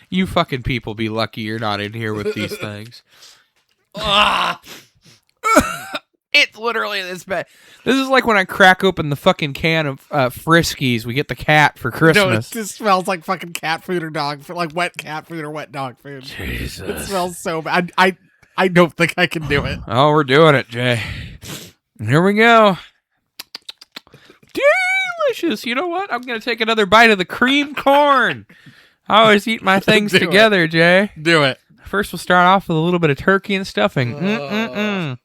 You fucking people be lucky you're not in here with these things. It's literally this bad. This is like when I crack open the fucking can of Friskies. We get the cat for Christmas. No, it just smells like fucking cat food or dog food, like wet cat food or wet dog food. Jesus. It smells so bad. I don't think I can do it. Oh, we're doing it, Jay. Here we go. Delicious. You know what? I'm going to take another bite of the cream corn. I always eat my things together, Jay. Do it. First, we'll start off with a little bit of turkey and stuffing.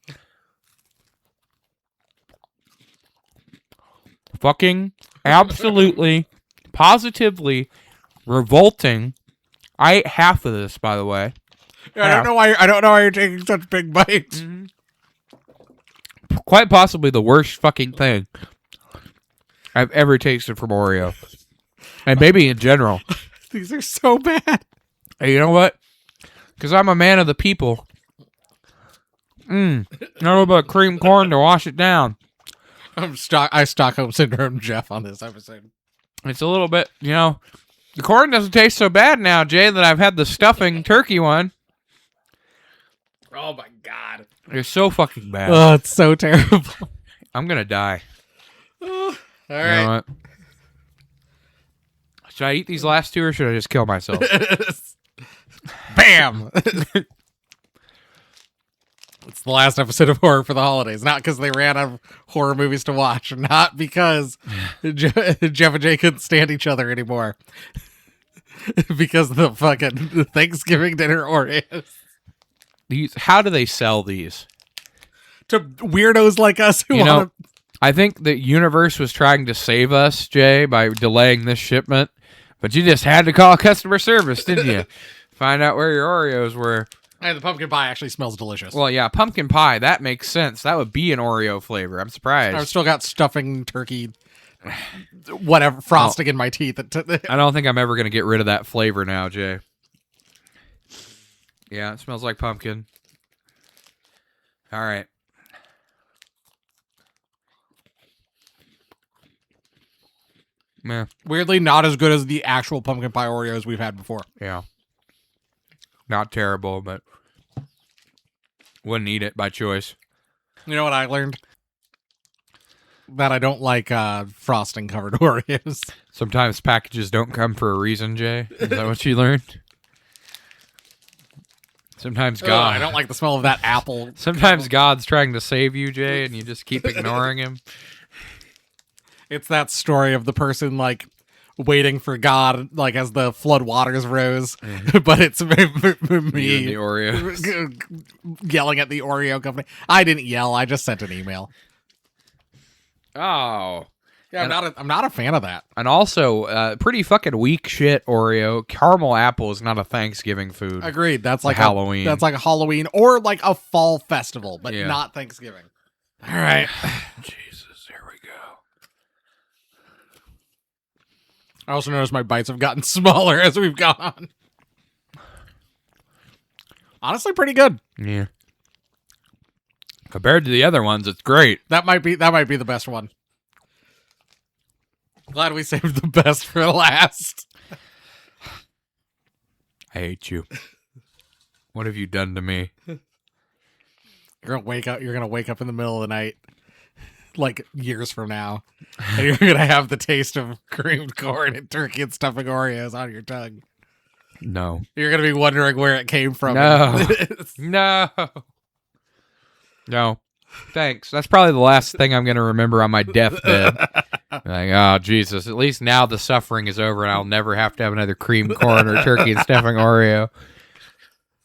Fucking absolutely, positively revolting. I ate half of this, by the way. I don't know why you're taking such big bites. Mm-hmm. Quite possibly the worst fucking thing I've ever tasted from Oreo. And maybe in general. These are so bad. Hey, you know what? Because I'm a man of the people. A little bit of cream corn to wash it down. I Stockholm Syndrome Jeff on this episode. It's a little bit, the corn doesn't taste so bad now, Jay, that I've had the stuffing turkey one. Oh my god. It's so fucking bad. Oh, it's so terrible. I'm going to die. All You right. know what? Should I eat these last two or should I just kill myself? Bam! It's the last episode of Horror for the Holidays. Not because they ran out of horror movies to watch. Not because Jeff and Jay couldn't stand each other anymore. Because of the fucking Thanksgiving Dinner Oreos. How do they sell these? To weirdos like us who want to... I think the universe was trying to save us, Jay, by delaying this shipment. But you just had to call customer service, didn't you? Find out where your Oreos were. And the pumpkin pie actually smells delicious. Well, yeah, pumpkin pie. That makes sense. That would be an Oreo flavor. I'm surprised. I've still got stuffing, turkey, whatever, frosting in my teeth. I don't think I'm ever going to get rid of that flavor now, Jay. Yeah, it smells like pumpkin. All right. Meh. Weirdly, not as good as the actual pumpkin pie Oreos we've had before. Yeah. Not terrible, but wouldn't eat it by choice. You know what I learned? That I don't like frosting covered Oreos. Sometimes packages don't come for a reason, Jay. Is that what you learned? Sometimes God. I don't like the smell of that apple. Sometimes God's trying to save you, Jay, and you just keep ignoring him. It's that story of the person like waiting for God, like as the flood waters rose, but it's me You and the Oreos. yelling at the Oreo company. I didn't yell. I just sent an email. Oh. Yeah, I'm not a fan of that. And also, pretty fucking weak shit, Oreo. Caramel apple is not a Thanksgiving food. Agreed. That's like Halloween. That's like a Halloween or like a fall festival, but Yeah. not Thanksgiving. All right. Jesus, here we go. I also noticed my bites have gotten smaller as we've gone on. Honestly, pretty good. Yeah. Compared to the other ones, it's great. That might be the best one. Glad we saved the best for last. I hate you. What have you done to me? You're gonna wake up in the middle of the night, like years from now, and you're gonna have the taste of creamed corn and turkey and stuffing Oreos on your tongue. No. You're gonna be wondering where it came from. No. No. No. Thanks. That's probably the last thing I'm gonna remember on my deathbed. Like, oh Jesus! At least now the suffering is over, and I'll never have to have another cream corn or turkey and stuffing Oreo.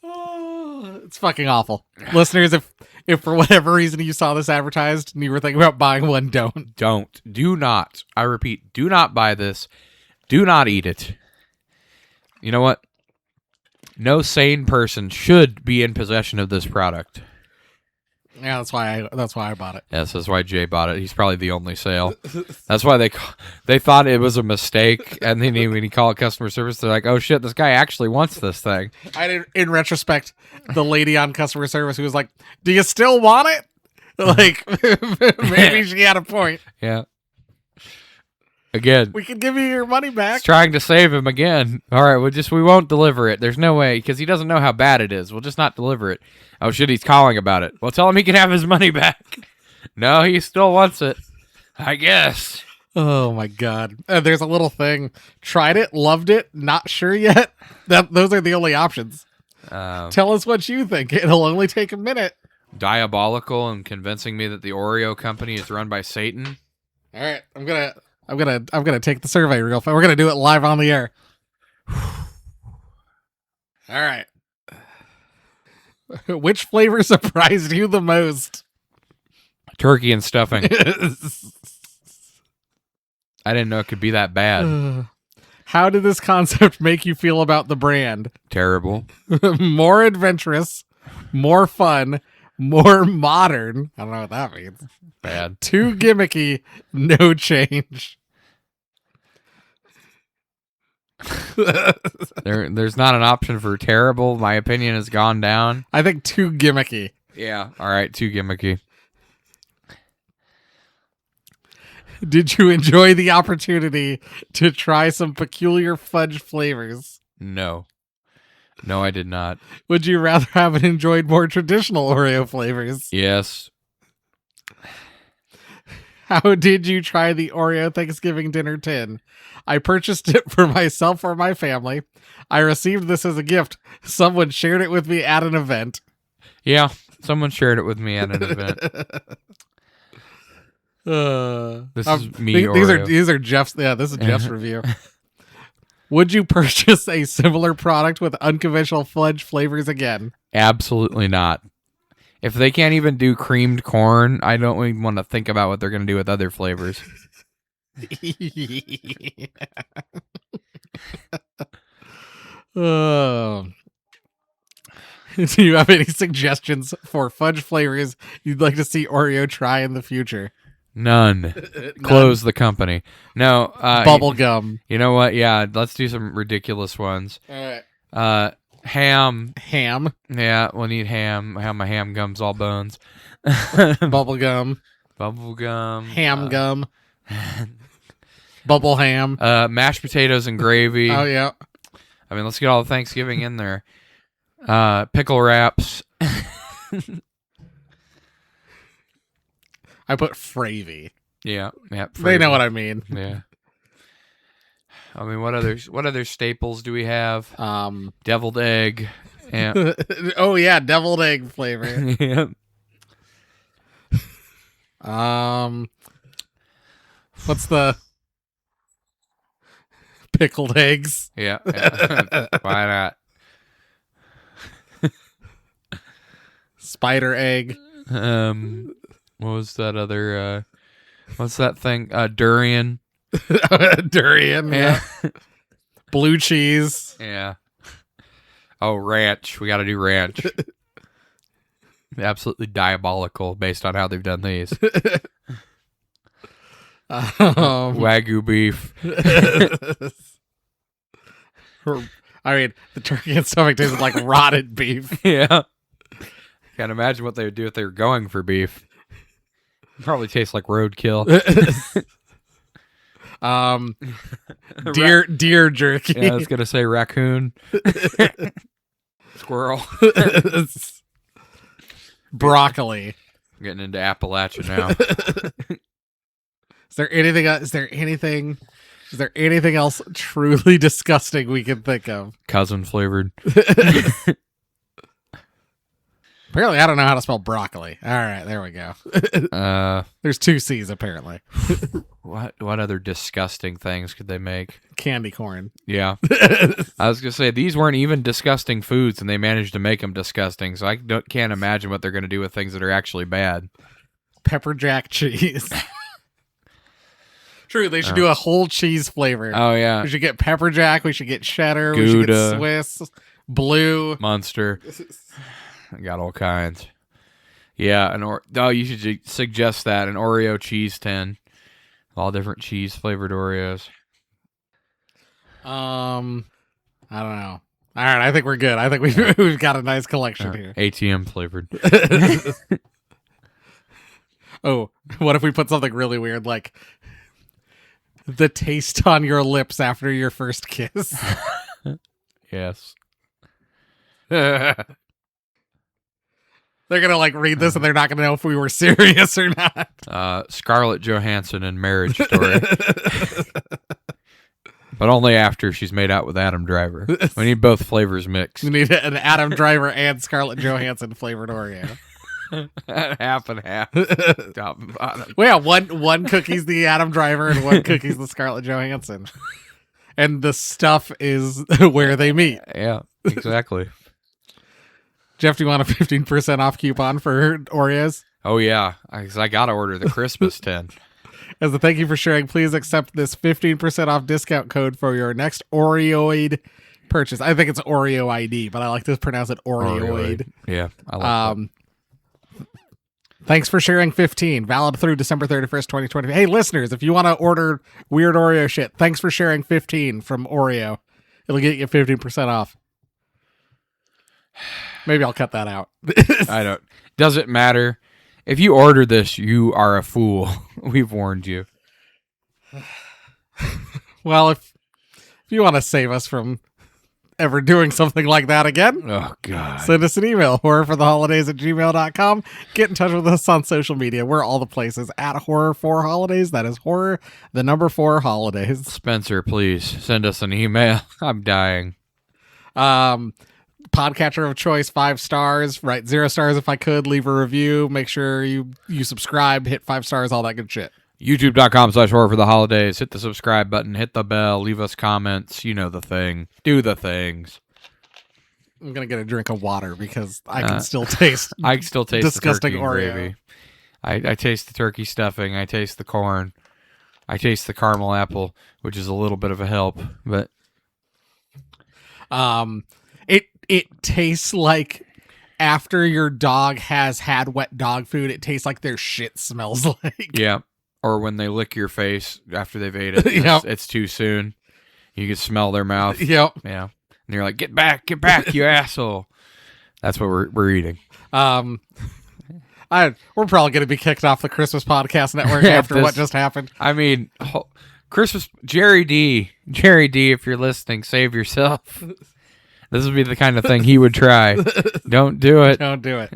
Oh, it's fucking awful, listeners. If for whatever reason you saw this advertised and you were thinking about buying one, don't. Do not. I repeat, do not buy this. Do not eat it. You know what? No sane person should be in possession of this product. Yeah, that's why I bought it. Yes, that's why Jay bought it. He's probably the only sale. That's why they thought it was a mistake, and then when he called customer service, they're like, "Oh shit, this guy actually wants this thing." In retrospect, the lady on customer service who was like, "Do you still want it?" Like, maybe she had a point. Yeah. Again, We can give you your money back. he's trying to save him again. All right, we won't deliver it. There's no way, because he doesn't know how bad it is. We'll just not deliver it. Oh shit, he's calling about it. Well, tell him he can have his money back. No, he still wants it. I guess. Oh my god. There's a little thing. Tried it, loved it, not sure yet. Those are the only options. Tell us what you think. It'll only take a minute. Diabolical and convincing me that the Oreo company is run by Satan. All right, I'm gonna take the survey real fast. We're gonna do it live on the air. All right. Which flavor surprised you the most? Turkey and stuffing. I didn't know it could be that bad. How did this concept make you feel about the brand? Terrible. More adventurous, more fun, more modern. I don't know what that means. Bad. Too gimmicky, no change. There's not an option for terrible. My opinion has gone down. I think too gimmicky. Yeah. All right. Too gimmicky. Did you enjoy the opportunity to try some peculiar fudge flavors? No. No, I did not. Would you rather have enjoyed more traditional Oreo flavors? Yes. How did you try the Oreo Thanksgiving Dinner tin? I purchased it for myself or my family. I received this as a gift. Someone shared it with me at an event. Yeah. Someone shared it with me at an event. This is me. These are Jeff's. Yeah, this is Jeff's review. Would you purchase a similar product with unconventional fudge flavors again? Absolutely not. If they can't even do creamed corn, I don't even want to think about what they're going to do with other flavors. Do you have any suggestions for fudge flavors you'd like to see Oreo try in the future? None. Close the company. No. Bubble gum. You know what? Yeah, let's do some ridiculous ones. All right. Ham. Ham. Yeah, we'll need ham. How my ham gums all bones. Bubble gum. Bubble gum. Ham gum. Bubble ham. Mashed potatoes and gravy. Oh, yeah. I mean, let's get all the Thanksgiving in there. Pickle wraps. I put Fravy. Yeah. They know what I mean. Yeah. I mean, what other staples do we have? Deviled egg. Yeah. Oh yeah, deviled egg flavor. Yeah. What's the pickled eggs? Yeah. Why not? Spider egg. What was that other? What's that thing? Durian. Durian. Yeah. Blue cheese. Yeah. Oh, ranch. We got to do ranch. Absolutely diabolical based on how they've done these. Wagyu beef. I mean, the turkey and stuffing tasted like rotted beef. Yeah. Can't imagine what they would do if they were going for beef. Probably tastes like roadkill. Deer jerky. Yeah, I was gonna say raccoon, squirrel. Broccoli. Getting into Appalachia now. Is there anything? Is there anything else truly disgusting we can think of? Cousin flavored. Apparently, I don't know how to spell broccoli. All right, there we go. There's 2 C's apparently. What other disgusting things could they make? Candy corn. Yeah. I was gonna say these weren't even disgusting foods, and they managed to make them disgusting. So I can't imagine what they're gonna do with things that are actually bad. Pepper jack cheese. True, they should do a whole cheese flavor. Oh yeah. We should get pepper jack. We should get cheddar. Gouda. We should get Swiss, blue, Munster. I got all kinds. Yeah, you should suggest that an Oreo cheese tin, all different cheese flavored Oreos. I don't know. All right, I think we're good. I think we've got a nice collection here. ATM flavored. Oh, what if we put something really weird like the taste on your lips after your first kiss? Yes. They're going to like read this and they're not going to know if we were serious or not. Scarlett Johansson in Marriage Story. But only after she's made out with Adam Driver. We need both flavors mixed. We need an Adam Driver and Scarlett Johansson flavored Oreo. Half and half. Top and bottom. Well, yeah, one cookie's the Adam Driver and one cookie's the Scarlett Johansson. And the stuff is where they meet. Yeah, exactly. Jeff, do you want a 15% off coupon for Oreos? Oh, yeah. I got to order the Christmas 10. As a thank you for sharing, please accept this 15% off discount code for your next Oreoid purchase. I think it's Oreo ID, but I like to pronounce it Oreoid. Yeah, I like that. Thanks for sharing 15. Valid through December 31st, 2020. Hey, listeners, if you want to order weird Oreo shit, thanks for sharing 15 from Oreo. It'll get you 15% off. Maybe I'll cut that out. Doesn't matter. If you order this, you are a fool. We've warned you. Well, if you want to save us from ever doing something like that again, oh God, send us an email, horrorfortheholidays@gmail.com. Get in touch with us on social media. We're all the places at horror4holidays. That is horror, the number 4 holidays. Spencer, please send us an email. I'm dying. Podcatcher of choice, 5 stars, right? 0 stars if I could. Leave a review. Make sure you subscribe, hit 5 stars, all that good shit. YouTube.com/horror-for-the-holidays. Hit the subscribe button, hit the bell, leave us comments. You know the thing. Do the things. I'm gonna get a drink of water because I can still taste. I can still taste disgusting the turkey Oreo. gravy. I taste the turkey stuffing. I taste the corn. I taste the caramel apple, which is a little bit of a help, but it tastes like after your dog has had wet dog food. It tastes like their shit smells like. Yeah. Or when they lick your face after they've ate it. Yep. It's too soon. You can smell their mouth. Yep. Yeah. And you're like, get back, you asshole. That's what we're eating. We're probably going to be kicked off the Christmas Podcast Network after what just happened. I mean, Christmas, Jerry D, if you're listening, save yourself. This would be the kind of thing he would try. Don't do it. Don't do it.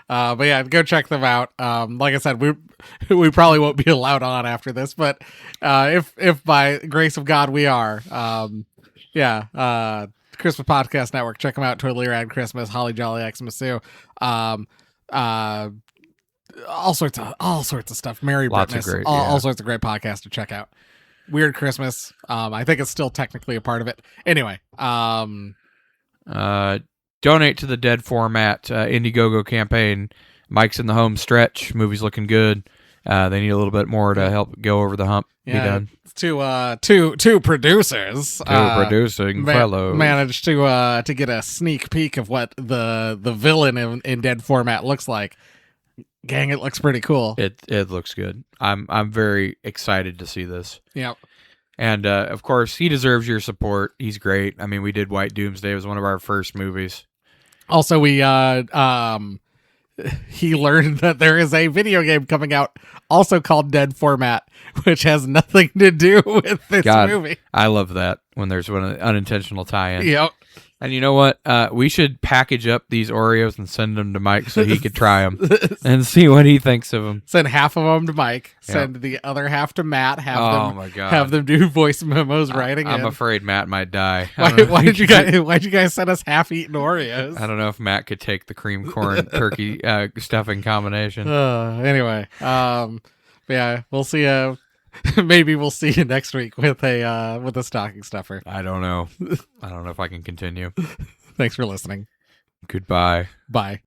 But yeah, go check them out. Like I said, we probably won't be allowed on after this, but if by grace of God we are, Christmas Podcast Network. Check them out. Totally Rad Christmas, Holly Jolly Xmas Sue. All sorts of stuff. Merry Britness. All sorts of great podcasts to check out. Weird Christmas. I think it's still technically a part of it. Anyway, donate to the Dead Format Indiegogo campaign. Mike's in the home stretch. Movie's looking good. They need a little bit more to help go over the hump. Yeah, be done. Two producers. Producing fellows managed to get a sneak peek of what the villain in Dead Format looks like. Gang, it looks pretty cool. It looks good. I'm very excited to see this. Yep. And of course, he deserves your support. He's great. I mean, we did White Doomsday. It was one of our first movies. Also, we he learned that there is a video game coming out also called Dead Format, which has nothing to do with this movie. I love that when there's one unintentional tie-in. Yep. And you know what? We should package up these Oreos and send them to Mike so he could try them and see what he thinks of them. Send half of them to Mike. Send the other half to Matt. Have them do voice memos writing. I'm afraid Matt might die. Why did you guys send us half-eaten Oreos? I don't know if Matt could take the cream corn turkey stuffing combination. Anyway, yeah, we'll see. Maybe we'll see you next week with a stocking stuffer. I don't know. I don't know if I can continue. Thanks for listening. Goodbye. Bye.